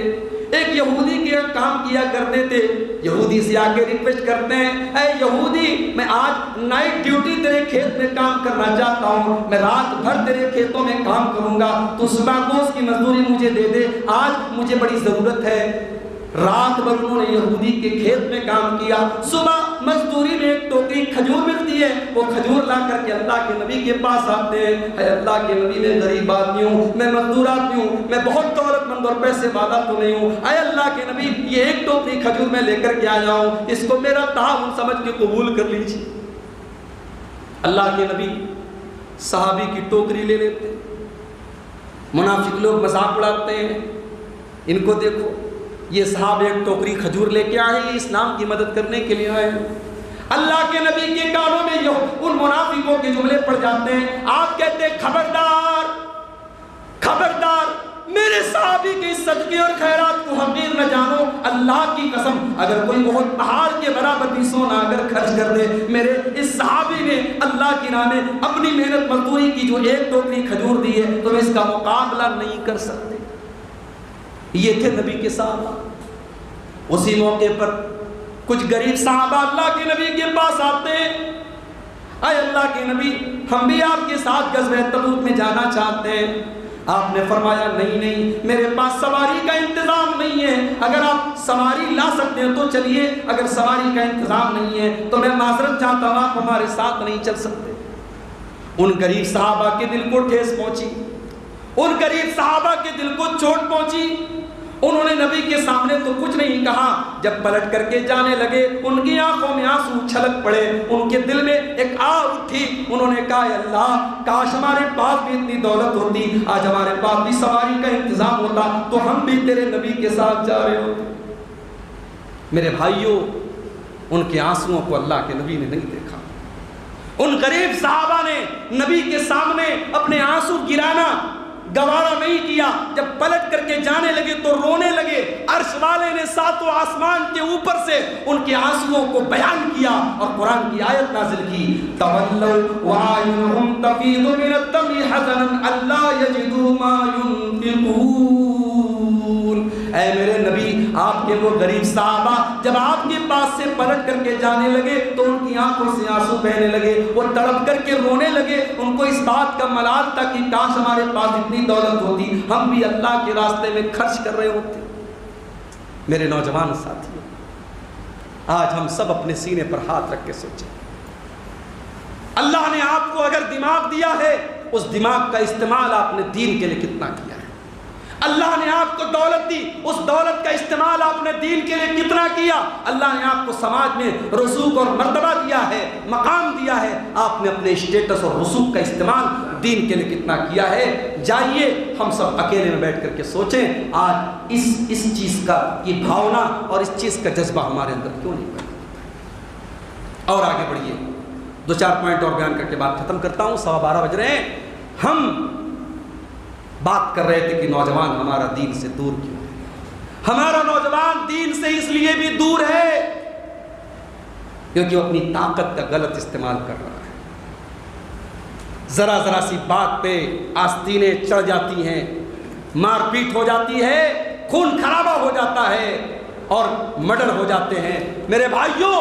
[SPEAKER 1] ایک یہودی کے کام کیا کرتے تھے۔ یہودی سے آ کے ریکویسٹ کرتے ہیں، اے یہودی میں آج نائٹ ڈیوٹی تیرے کھیت میں کام کرنا چاہتا ہوں، میں رات بھر تیرے کھیتوں میں کام کروں گا، تو صبح کو اس کی مزدوری مجھے دے دے، آج مجھے بڑی ضرورت ہے۔ رات بھر انہوں نے یہودی کے کھیت میں کام کیا، صبح مزدوری میں ایک ٹوکری کھجور ملتی ہے، وہ کھجور لا کر کے اللہ کے نبی کے پاس آتے ہیں، اے اللہ کے نبی میں غریب آدمی ہوں، میں مزدور آدمی ہوں، میں بہت دولت مند اور پیسے والا تو نہیں ہوں، اے اللہ کے نبی یہ ایک ٹوکری کھجور میں لے کر کے آیا ہوں، اس کو میرا تعاون سمجھ کے قبول کر لیجیے۔ اللہ کے نبی صحابی کی ٹوکری لے لیتے، منافق لوگ مذاق اڑاتے ہیں، ان کو دیکھو یہ صاحب ایک ٹوکری کھجور لے کے آئے، یہ اسلام کی مدد کرنے کے لیے آئے۔ اللہ کے نبی کے کانوں میں ان منافقوں کے جملے پڑ جاتے ہیں، آپ کہتے ہیں خبردار خبردار، میرے صحابی کے صدقے اور خیرات کو حقیر نہ جانو، اللہ کی قسم اگر کوئی بہت پہاڑ کے برابر بھی سونا اگر خرچ کر دے، میرے اس صحابی نے اللہ کی راہ میں اپنی محنت مزدوری کی جو ایک ٹوکری کھجور دی ہے، تم اس کا مقابلہ نہیں کر سکتے۔ یہ تھے نبی کے صحابہ۔ اسی موقع پر کچھ غریب صحابہ اللہ کے نبی کے پاس آتے ہیں، اے اللہ کے نبی ہم بھی آپ کے ساتھ غزوہ تبوک میں جانا چاہتے ہیں۔ آپ نے فرمایا نہیں میرے پاس سواری کا انتظام نہیں ہے، اگر آپ سواری لا سکتے ہیں تو چلیے، اگر سواری کا انتظام نہیں ہے تو میں معذرت چاہتا ہوں، آپ ہمارے ساتھ نہیں چل سکتے۔ ان غریب صحابہ کے دل کو ٹھیس پہنچی، ان غریب صحابہ کے دل کو چوٹ پہنچی۔ انہوں نے نبی کے سامنے تو کچھ نہیں کہا، جب پلٹ کر کے جانے لگے ان کی آنکھوں میں آنسو چھلک پڑے، ان کے دل میں ایک آگ اٹھی۔ انہوں نے کہا اے اللہ کاش ہمارے پاس بھی اتنی دولت ہوتی، آج ہمارے پاس بھی سواری کا انتظام ہوتا تو ہم بھی تیرے نبی کے ساتھ جا رہے ہوتے۔ میرے بھائیوں، ان کے آنسوؤں کو اللہ کے نبی نے نہیں دیکھا۔ ان غریب صحابہ نے نبی کے سامنے اپنے آنسو گرانا گوارا نہیں کیا، جب پلٹ کر کے جانے لگے تو رونے لگے۔ عرش والے نے ساتوں آسمان کے اوپر سے ان کے آنسوؤں کو بیان کیا اور قرآن کی آیت نازل کی، تولوا وَأَعْيُنُهُمْ تَفِيضُ مِنَ الدَّمْعِ حَزَنًا أَلَّا يَجِدُوا مَا يُنْفِقُونَ۔ اے میرے نبی، آپ کے وہ غریب صحابہ جب آپ کے پاس سے پلٹ کر کے جانے لگے تو ان کی آنکھوں سے آنسو بہنے لگے، وہ تڑپ کر کے رونے لگے۔ ان کو اس بات کا ملال تھا کہ کاش ہمارے پاس اتنی دولت ہوتی، ہم بھی اللہ کے راستے میں خرچ کر رہے ہوتے۔ میرے نوجوان ساتھیوں، آج ہم سب اپنے سینے پر ہاتھ رکھ کے سوچیں، اللہ نے آپ کو اگر دماغ دیا ہے، اس دماغ کا استعمال آپ نے دین کے لیے کتنا کیا ہے؟ اللہ نے آپ کو دولت دی، اس دولت کا استعمال آپ نے دین کے لیے کتنا کیا؟ اللہ نے آپ کو سماج میں رسوخ اور مرتبہ دیا ہے، مقام دیا ہے، آپ نے اپنے اسٹیٹس اور رسوخ کا استعمال دین کے لیے کتنا کیا ہے؟ جائیے ہم سب اکیلے میں بیٹھ کر کے سوچیں، آج اس چیز کا یہ بھاونا اور اس چیز کا جذبہ ہمارے اندر کیوں نہیں پیدا؟ اور آگے بڑھیے، دو چار پوائنٹ اور بیان کر کے بات ختم کرتا ہوں، 12:15 بج رہے ہیں۔ ہم بات کر رہے تھے کہ نوجوان ہمارا دین سے دور کیوں ہے؟ ہمارا نوجوان دین سے اس لیے بھی دور ہے کیونکہ وہ اپنی طاقت کا غلط استعمال کر رہا ہے۔ ذرا سی بات پہ آستینیں چڑھ جاتی ہیں، مار پیٹ ہو جاتی ہے، خون خرابہ ہو جاتا ہے اور مرڈر ہو جاتے ہیں۔ میرے بھائیوں،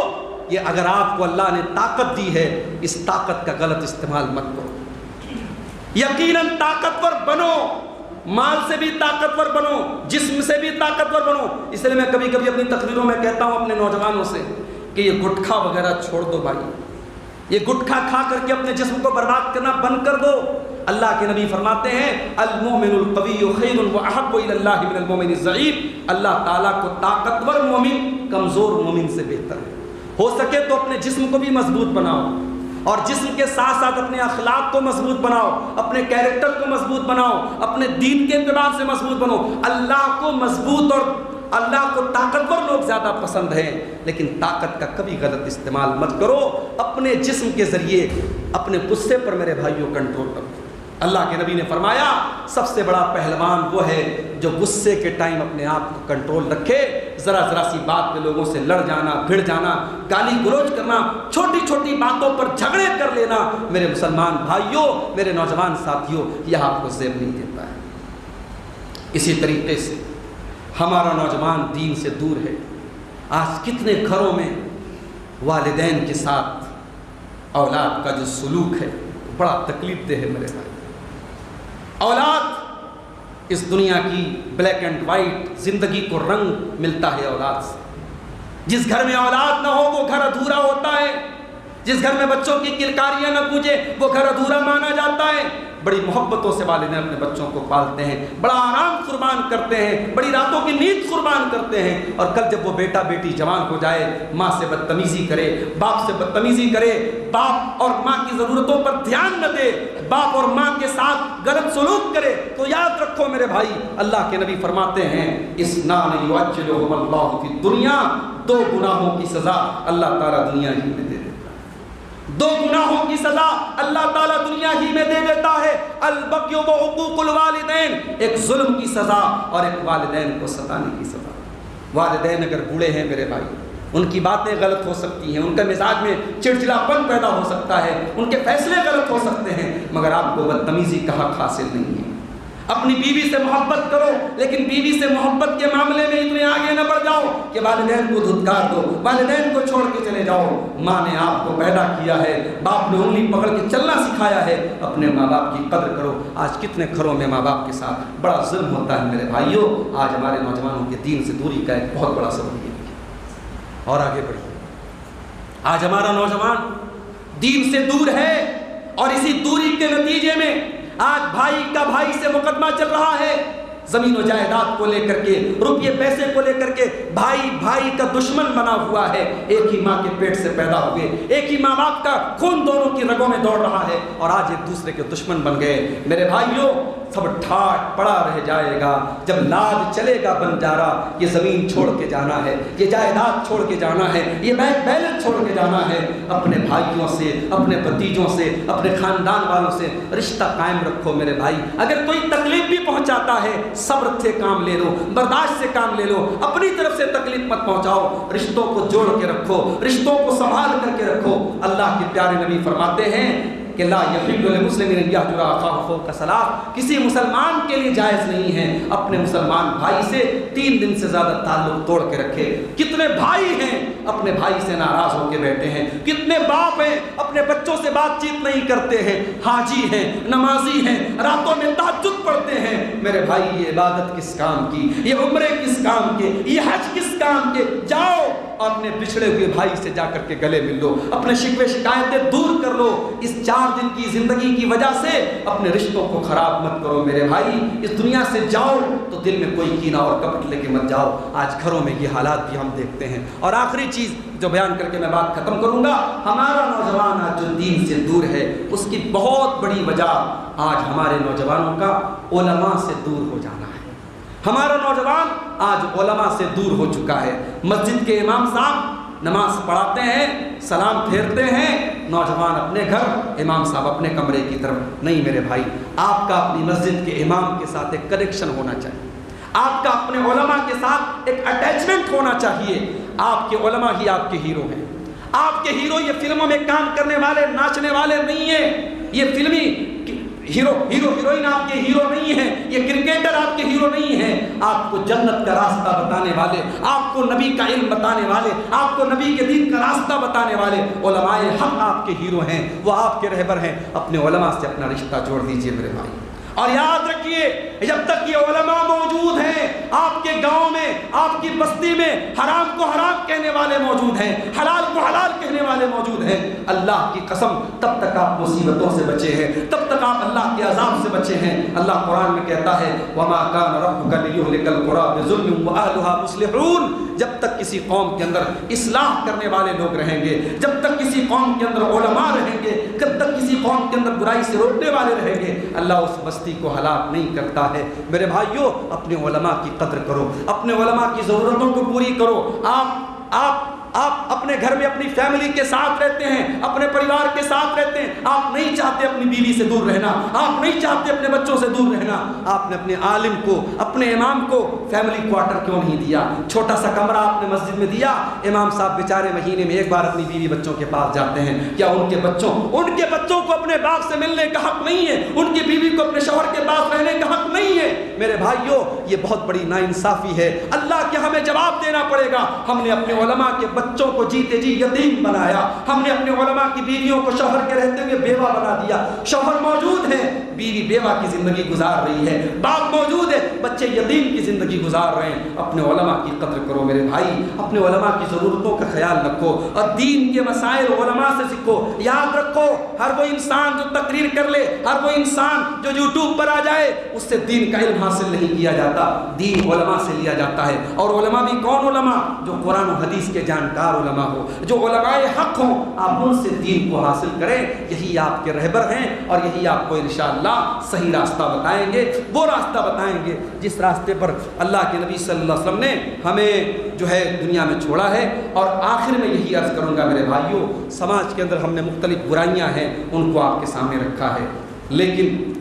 [SPEAKER 1] یہ اگر آپ کو اللہ نے طاقت دی ہے، اس طاقت کا غلط استعمال مت کرو۔ یقیناً طاقتور بنو، مال سے بھی طاقتور بنو، جسم سے بھی طاقتور بنو۔ اس لیے میں کبھی کبھی اپنی تقریروں میں کہتا ہوں اپنے نوجوانوں سے کہ یہ گٹکھا وغیرہ چھوڑ دو بھائی، یہ گٹکھا کھا کر کے اپنے جسم کو برباد کرنا بند کر دو۔ اللہ کے نبی فرماتے ہیں المؤمن القوی خیر واحب الی اللہ من المؤمن الضعیف۔ اللہ تعالیٰ کو طاقتور مومن کمزور مومن سے بہتر ہے۔ ہو سکے تو اپنے جسم کو بھی مضبوط بناؤ، اور جسم کے ساتھ ساتھ اپنے اخلاق کو مضبوط بناؤ، اپنے کیریکٹر کو مضبوط بناؤ، اپنے دین کے اعتبار سے مضبوط بنو۔ اللہ کو مضبوط اور اللہ کو طاقتور لوگ زیادہ پسند ہیں، لیکن طاقت کا کبھی غلط استعمال مت کرو۔ اپنے جسم کے ذریعے اپنے غصے پر میرے بھائیوں کنٹرول رکھو۔ اللہ کے نبی نے فرمایا سب سے بڑا پہلوان وہ ہے جو غصے کے ٹائم اپنے آپ کو کنٹرول رکھے۔ ذرا سی بات پہ لوگوں سے لڑ جانا، بھڑ جانا، گالی گلوچ کرنا، چھوٹی چھوٹی باتوں پر جھگڑے کر لینا، میرے مسلمان بھائیوں، میرے نوجوان ساتھیوں، یہ آپ کو زیب نہیں دیتا ہے۔ اسی طریقے سے ہمارا نوجوان دین سے دور ہے۔ آج کتنے گھروں میں والدین کے ساتھ اولاد کا جو سلوک ہے بڑا تکلیف دہ ہے میرے بھائی۔ اولاد اس دنیا کی بلیک اینڈ وائٹ زندگی کو رنگ ملتا ہے اولاد سے۔ جس گھر میں اولاد نہ ہو وہ گھر ادھورا ہوتا ہے، جس گھر میں بچوں کی کلکاریاں نہ گونجے وہ گھر ادھورا مانا جاتا ہے۔ بڑی محبتوں سے والدین اپنے بچوں کو پالتے ہیں، بڑا آرام قربان کرتے ہیں، بڑی راتوں کی نیند قربان کرتے ہیں، اور کل جب وہ بیٹا بیٹی جوان ہو جائے، ماں سے بدتمیزی کرے، باپ سے بدتمیزی کرے، باپ اور ماں کی ضرورتوں پر دھیان نہ دے، باپ اور ماں کے ساتھ غلط سلوک کرے، تو یاد رکھو میرے بھائی، اللہ کے نبی فرماتے ہیں اثنان یعجلہم اللہ فی الدنیا، 2 گناہوں کی سزا اللہ تعالیٰ دنیا ہی میں دے دیتا ہے۔ 2 گناہوں کی سزا اللہ تعالیٰ دنیا ہی میں دے دیتا ہے، البغی و عقوق الوالدین، ایک ظلم کی سزا اور ایک والدین کو ستانے کی سزا۔ والدین اگر بوڑھے ہیں میرے بھائی، ان کی باتیں غلط ہو سکتی ہیں، ان کے مزاج میں چڑچڑاپن پیدا ہو سکتا ہے، ان کے فیصلے غلط ہو سکتے ہیں، مگر آپ کو بدتمیزی کا حق حاصل نہیں ہے۔ اپنی بیوی سے محبت کرو، لیکن بیوی سے محبت کے معاملے میں اتنے آگے نہ بڑھ جاؤ کہ والدین کو دھتکار دو، والدین کو چھوڑ کے چلے جاؤ۔ ماں نے آپ کو پیدا کیا ہے، باپ نے انگلی پکڑ کے چلنا سکھایا ہے، اپنے ماں باپ کی قدر کرو۔ آج کتنے گھروں میں ماں باپ کے ساتھ بڑا ظلم ہوتا ہے میرے بھائیوں۔ آج ہمارے نوجوانوں کے دین سے دوری کا ایک بہت بڑا سبب یہ ہے۔ اور آگے بڑھیے، آج ہمارا نوجوان دین سے دور ہے، اور اسی دوری کے نتیجے میں آج بھائی کا بھائی سے مقدمہ چل رہا ہے، زمین و جائیداد کو لے کر کے، روپیے پیسے کو لے کر کے بھائی بھائی کا دشمن بنا ہوا ہے۔ ایک ہی ماں کے پیٹ سے پیدا ہوئے، ایک ہی ماں باپ کا خون دونوں کی رگوں میں دوڑ رہا ہے، اور آج ایک دوسرے کے دشمن بن گئے۔ میرے بھائیوں، سب ٹھاٹ پڑا رہ جائے گا جب لاد چلے گا بنجارا۔ یہ زمین چھوڑ کے جانا ہے، یہ جائیداد چھوڑ کے جانا ہے، یہ بینک بیلنس چھوڑ کے جانا ہے۔ اپنے بھائیوں سے، اپنے بھتیجوں سے، اپنے خاندان والوں سے رشتہ قائم رکھو میرے بھائی۔ اگر کوئی تکلیف بھی پہنچاتا ہے، صبر سے کام لے لو، برداشت سے کام لے لو، اپنی طرف سے تکلیف مت پہنچاؤ۔ رشتوں کو جوڑ کے رکھو، رشتوں کو سنبھال کر کے رکھو۔ اللہ کے پیارے نبی فرماتے ہیں کہ لا یحل للمسلم ان یہجر اخاہ فوق ثلاث، کسی مسلمان کے لیے جائز نہیں ہے اپنے مسلمان بھائی سے 3 دن سے زیادہ تعلق توڑ کے رکھے۔ کتنے بھائی ہیں اپنے بھائی سے ناراض ہو کے بیٹھے ہیں، کتنے باپ ہیں اپنے بچوں سے بات چیت نہیں کرتے ہیں، حاجی ہیں، نمازی ہیں، راتوں میں تہجد پڑھتے ہیں۔ میرے بھائی، یہ عبادت کس کام کی، یہ عمرے کس کام کے، یہ حج کس کام کے؟ جاؤ اور اپنے بچھڑے ہوئے بھائی سے جا کر کے گلے مل لو، اپنے شکوے شکایتیں دور کر لو۔ اس 4 دن کی زندگی کی وجہ سے اپنے رشتوں کو خراب مت کرو میرے بھائی۔ اس دنیا سے جاؤ تو دل میں کوئی کینہ اور کپٹ لے کے مت جاؤ۔ آج گھروں میں یہ حالات بھی ہم دیکھتے ہیں۔ اور آخری چیز جو بیان کر کے میں بات ختم کروں گا، ہمارا نوجوان آج جو دین سے دور ہے، اس کی بہت بڑی وجہ آج ہمارے نوجوانوں کا علماء سے دور ہو جانا ہے۔ ہمارا نوجوان آج علماء سے دور ہو چکا ہے۔ مسجد کے امام صاحب نماز پڑھاتے ہیں، سلام پھیرتے ہیں، نوجوان اپنے گھر، امام صاحب اپنے کمرے کی طرف۔ نہیں میرے بھائی، آپ کا اپنی مسجد کے امام کے ساتھ ایک کنیکشن ہونا چاہیے، آپ کا اپنے علماء کے ساتھ ایک اٹیچمنٹ ہونا چاہیے۔ آپ کے علماء ہی آپ کے ہیرو ہیں۔ آپ کے ہیرو یہ فلموں میں کام کرنے والے، ناچنے والے نہیں ہیں۔ یہ فلمی ہیروئن آپ کے ہیرو نہیں ہیں، یہ کرکٹر آپ کے ہیرو نہیں ہیں۔ آپ کو جنت کا راستہ بتانے والے، آپ کو نبی کا علم بتانے والے، آپ کو نبی کے دین کا راستہ بتانے والے علماء حق آپ کے ہیرو ہیں، وہ آپ کے رہبر ہیں۔ اپنے علماء سے اپنا رشتہ جوڑ دیجئے میرے بھائی۔ اور یاد رکھیے، جب تک یہ علماء موجود ہیں، آپ کے گاؤں میں، آپ کی بستی میں حرام کو حرام کہنے والے موجود ہیں، حلال کو حلال کہنے والے موجود ہیں، اللہ کی قسم تب تک آپ مصیبتوں سے بچے ہیں، تب تک آپ اللہ کے عذاب سے بچے ہیں۔ اللہ قرآن میں کہتا ہے وَمَا كَانَ رَبُّكَ لِيُهْلِكَ الْقُرَىٰ بِظُلْمٍ وَأَهْلُهَا مُصْلِحُونَ۔ جب تک کسی قوم کے اندر اصلاح کرنے والے لوگ رہیں گے، جب تک کسی قوم کے اندر علماء رہیں گے، جب تک کسی قوم کے اندر برائی سے روکنے والے رہیں گے، اللہ اس بستی کو ہلاک نہیں کرتا ہے۔ میرے بھائیوں، اپنے علماء کی قدر کرو، اپنے علماء کی ضرورتوں کو پوری کرو۔ آپ اپنے گھر میں اپنی فیملی کے ساتھ رہتے ہیں، اپنے پریوار کے ساتھ رہتے ہیں، آپ نہیں چاہتے اپنی بیوی سے دور رہنا، آپ نہیں چاہتے اپنے بچوں سے دور رہنا، آپ نے اپنے عالم کو، اپنے امام کو فیملی کوارٹر کیوں نہیں دیا؟ چھوٹا سا کمرہ آپ نے مسجد میں دیا۔ امام صاحب بیچارے مہینے میں ایک بار اپنی بیوی بچوں کے پاس جاتے ہیں، کیا ان کے بچوں کو اپنے باپ سے ملنے کا حق نہیں ہے؟ ان کی بیوی کو اپنے شوہر کے پاس رہنے کا حق نہیں ہے؟ میرے بھائیوں، یہ بہت بڑی ناانصافی ہے۔ اللہ کے ہمیں جواب دینا پڑے گا۔ ہم نے اپنے علماء کے بچوں کو جیتے جی یتیم بنایا، ہم نے اپنے علماء کی بیویوں کو شوہر کے رہتے ہوئے بیوہ بنا دیا۔ شوہر موجود ہے، بیوی بیوہ کی زندگی گزار رہی ہے، باپ موجود ہے، بچے یتیم کی زندگی گزار رہے ہیں۔ اپنے علماء کی قدر کرو میرے بھائی، اپنے علماء کی ضرورتوں کا خیال رکھو، اور دین کے مسائل علماء سے سیکھو۔ یاد رکھو، ہر وہ انسان جو تقریر کر لے، ہر وہ انسان جو یوٹیوب پر آ جائے، اس سے دین کا علم حاصل نہیں کیا جاتا، دین علماء سے لیا جاتا ہے۔ اور علماء بھی کون علماء؟ جو قرآن و حدیث کے جانکار علماء ہو، جو علماء حق ہوں، آپ ان سے دین کو حاصل کریں۔ یہی آپ کے رہبر ہیں، اور یہی آپ کو انشاءاللہ صحیح راستہ بتائیں گے، وہ راستہ بتائیں گے جس راستے پر اللہ کے نبی صلی اللہ علیہ وسلم نے ہمیں جو ہے دنیا میں چھوڑا ہے۔ اور آخر میں یہی عرض کروں گا میرے بھائیوں، سماج کے اندر ہم نے مختلف برائیاں ہیں، ان کو آپ کے سامنے رکھا ہے، لیکن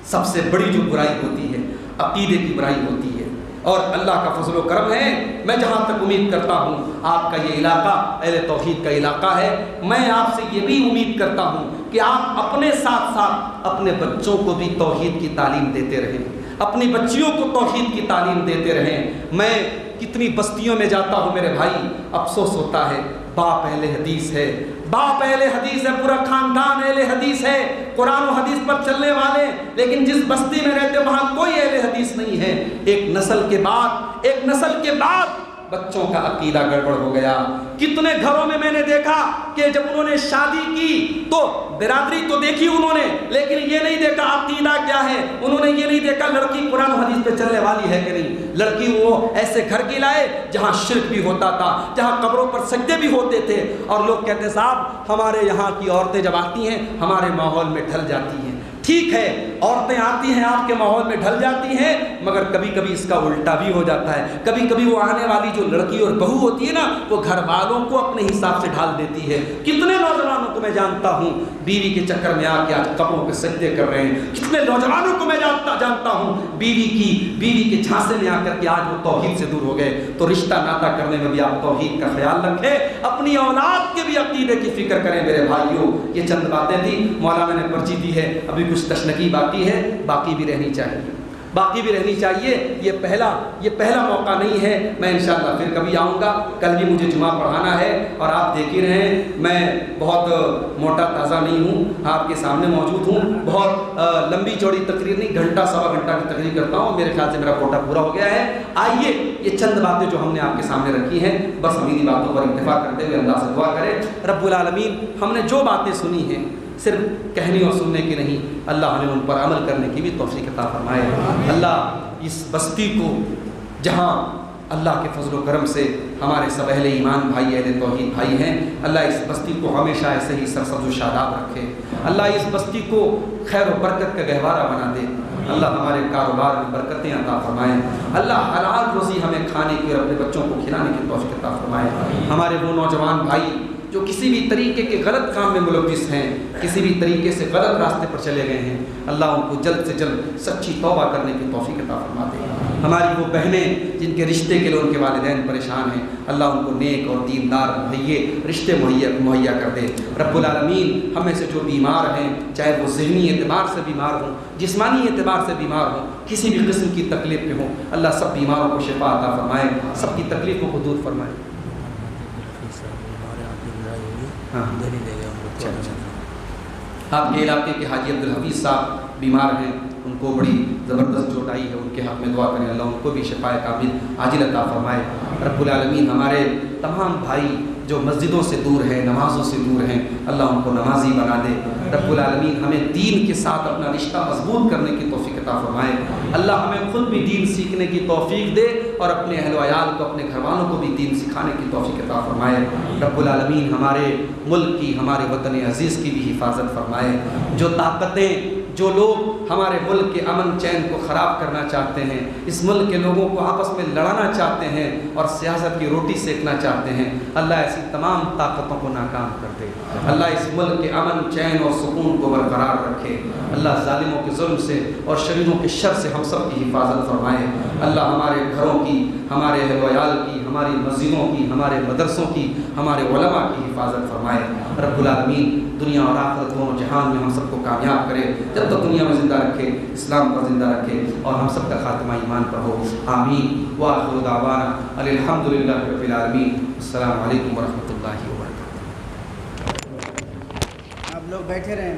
[SPEAKER 1] سب سے بڑی جو برائی ہوتی ہے، عقیدے کی برائی ہوتی ہے۔ اور اللہ کا فضل و کرم ہے، میں جہاں تک امید کرتا ہوں آپ کا یہ علاقہ اہل توحید کا علاقہ ہے، میں آپ سے یہ بھی امید کرتا ہوں کہ آپ اپنے ساتھ ساتھ اپنے بچوں کو بھی توحید کی تعلیم دیتے رہیں، اپنی بچیوں کو توحید کی تعلیم دیتے رہیں۔ میں کتنی بستیوں میں جاتا ہوں میرے بھائی، افسوس ہوتا ہے، باپ اہل حدیث ہے، باپ اہل حدیث ہے، پورا خاندان اہل حدیث ہے، قرآن و حدیث پر چلنے والے، لیکن جس بستی میں رہتے وہاں کوئی اہل حدیث نہیں ہے۔ ایک نسل کے بعد بچوں کا عقیدہ گڑبڑ ہو گیا۔ کتنے گھروں میں نے دیکھا کہ جب انہوں نے شادی کی تو برادری تو دیکھی انہوں نے، لیکن یہ نہیں دیکھا عقیدہ کیا ہے، انہوں نے یہ نہیں دیکھا لڑکی قرآن و حدیث پہ چلنے والی ہے کہ نہیں۔ لڑکی وہ ایسے گھر کی لائے جہاں شرک بھی ہوتا تھا، جہاں قبروں پر سجدے بھی ہوتے تھے، اور لوگ کہتے صاحب ہمارے یہاں کی عورتیں جب آتی ہیں ہمارے ماحول میں ڈھل جاتی ہیں۔ ٹھیک ہے، عورتیں آتی ہیں آپ کے ماحول میں ڈھل جاتی ہیں، مگر کبھی کبھی اس کا الٹا بھی ہو جاتا ہے۔ کبھی کبھی وہ آنے والی جو لڑکی اور بہو ہوتی ہے نا، وہ گھر والوں کو اپنے حساب سے ڈھال دیتی ہے۔ کتنے نوجوانوں کو میں جانتا ہوں بیوی کے چکر میں آ کے آج قبروں پہ سجدے کر رہے ہیں۔ کتنے نوجوانوں کو میں جانتا ہوں بیوی کے جھانسے میں آ کر کے آج وہ توحید سے دور ہو گئے۔ تو رشتہ ناتا کرنے میں بھی آپ توحید کا خیال رکھیں، اپنی اولاد کے بھی عقیدے کی فکر کریں میرے بھائیوں۔ یہ چند باتیں تھیں، مولانا نے پرچی دی ہے، ابھی کچھ تشنگی باقی ہے، باقی بھی رہنی چاہیے۔ یہ پہلا موقع نہیں ہے، میں انشاءاللہ پھر کبھی آؤں گا۔ کل بھی مجھے جمعہ پڑھانا ہے، اور آپ دیکھ ہی رہے ہیں میں بہت موٹا تازہ نہیں ہوں، آپ کے سامنے موجود ہوں۔ بہت لمبی چوڑی تقریر نہیں، گھنٹہ سوا گھنٹہ کی تقریر کرتا ہوں، میرے خیال سے میرا کوٹا پورا ہو گیا ہے۔ آئیے یہ چند باتیں جو ہم نے آپ کے سامنے رکھی ہیں، بس ہم انہی باتوں پر اکتفا کرتے ہوئے اللہ سے دعا کریں رب العالمین ہم نے جو باتیں سنی ہیں صرف کہنے اور سننے کی نہیں، اللہ ہمیں ان پر عمل کرنے کی بھی توفیق عطا فرمائے۔ اللہ اس بستی کو جہاں اللہ کے فضل و کرم سے ہمارے سب اہل ایمان بھائی، اہل توحید بھائی ہیں، اللہ اس بستی کو ہمیشہ ایسے ہی سرسبز و شاداب رکھے۔ اللہ اس بستی کو خیر و برکت کا گہوارہ بنا دے۔ اللہ ہمارے کاروبار میں برکتیں عطا فرمائے۔ اللہ حلال روزی ہمیں کھانے کی اور اپنے بچوں کو کھلانے کی توفیق عطا فرمائے۔ ہمارے وہ نوجوان بھائی جو کسی بھی طریقے کے غلط کام میں ملوث ہیں، کسی بھی طریقے سے غلط راستے پر چلے گئے ہیں، اللہ ان کو جلد سے جلد سچی توبہ کرنے کی توفیق عطا فرما دے۔ ہماری وہ بہنیں جن کے رشتے کے لیے ان کے والدین پریشان ہیں، اللہ ان کو نیک اور دیندار رشتے مہیا کر دے۔ رب العالمین ہم میں سے جو بیمار ہیں، چاہے وہ ذہنی اعتبار سے بیمار ہوں، جسمانی اعتبار سے بیمار ہوں، کسی بھی قسم کی تکلیف میں ہوں، اللہ سب بیماروں کو شفا عطا فرمائے، سب کی تکلیفوں کو دور فرمائے۔ آپ کے علاقے کے حاجی عبدالحفیظ صاحب بیمار ہیں، ان کو بڑی زبردست چوٹ آئی ہے، ان کے حق میں دعا کریں اللہ ان کو بھی شفائے کامل عاجل عطا فرمائے۔ رب العالمین ہمارے تمام بھائی جو مسجدوں سے دور ہیں، نمازوں سے دور ہیں، اللہ ان کو نمازی بنا دے۔ رب العالمین ہمیں دین کے ساتھ اپنا رشتہ مضبوط کرنے کی توفیق عطا فرمائے۔ اللہ ہمیں خود بھی دین سیکھنے کی توفیق دے، اور اپنے اہل و عیال کو، اپنے گھر والوں کو بھی دین سکھانے کی توفیق عطا فرمائے۔ رب العالمین ہمارے ملک کی، ہمارے وطن عزیز کی بھی حفاظت فرمائے۔ جو طاقتیں، جو لوگ ہمارے ملک کے امن چین کو خراب کرنا چاہتے ہیں، اس ملک کے لوگوں کو آپس میں لڑانا چاہتے ہیں اور سیاست کی روٹی سیکنا چاہتے ہیں، اللہ ایسی تمام طاقتوں کو ناکام کر دے۔ اللہ اس ملک کے امن چین اور سکون کو برقرار رکھے۔ اللہ ظالموں کے ظلم سے اور شریروں کے شر سے ہم سب کی حفاظت فرمائے۔ اللہ ہمارے گھروں کی، ہمارے اہل و عیال کی، ہماری مسجدوں کی، ہمارے مدرسوں کی، ہمارے علماء کی حفاظت فرمائے۔ رب العالمین دنیا اور آخرت دونوں جہان میں ہم سب کو کامیاب کرے، جب تک دنیا میں زندہ رکھے، اسلام پر زندہ رکھے، اور ہم سب کا خاتمہ ایمان پر ہو، آمین۔ وآخر دعوانا الحمدللہ رب العالمین۔ السلام علیکم ورحمۃ اللہ وبرکاتہ۔
[SPEAKER 2] آپ لوگ بیٹھے رہیں۔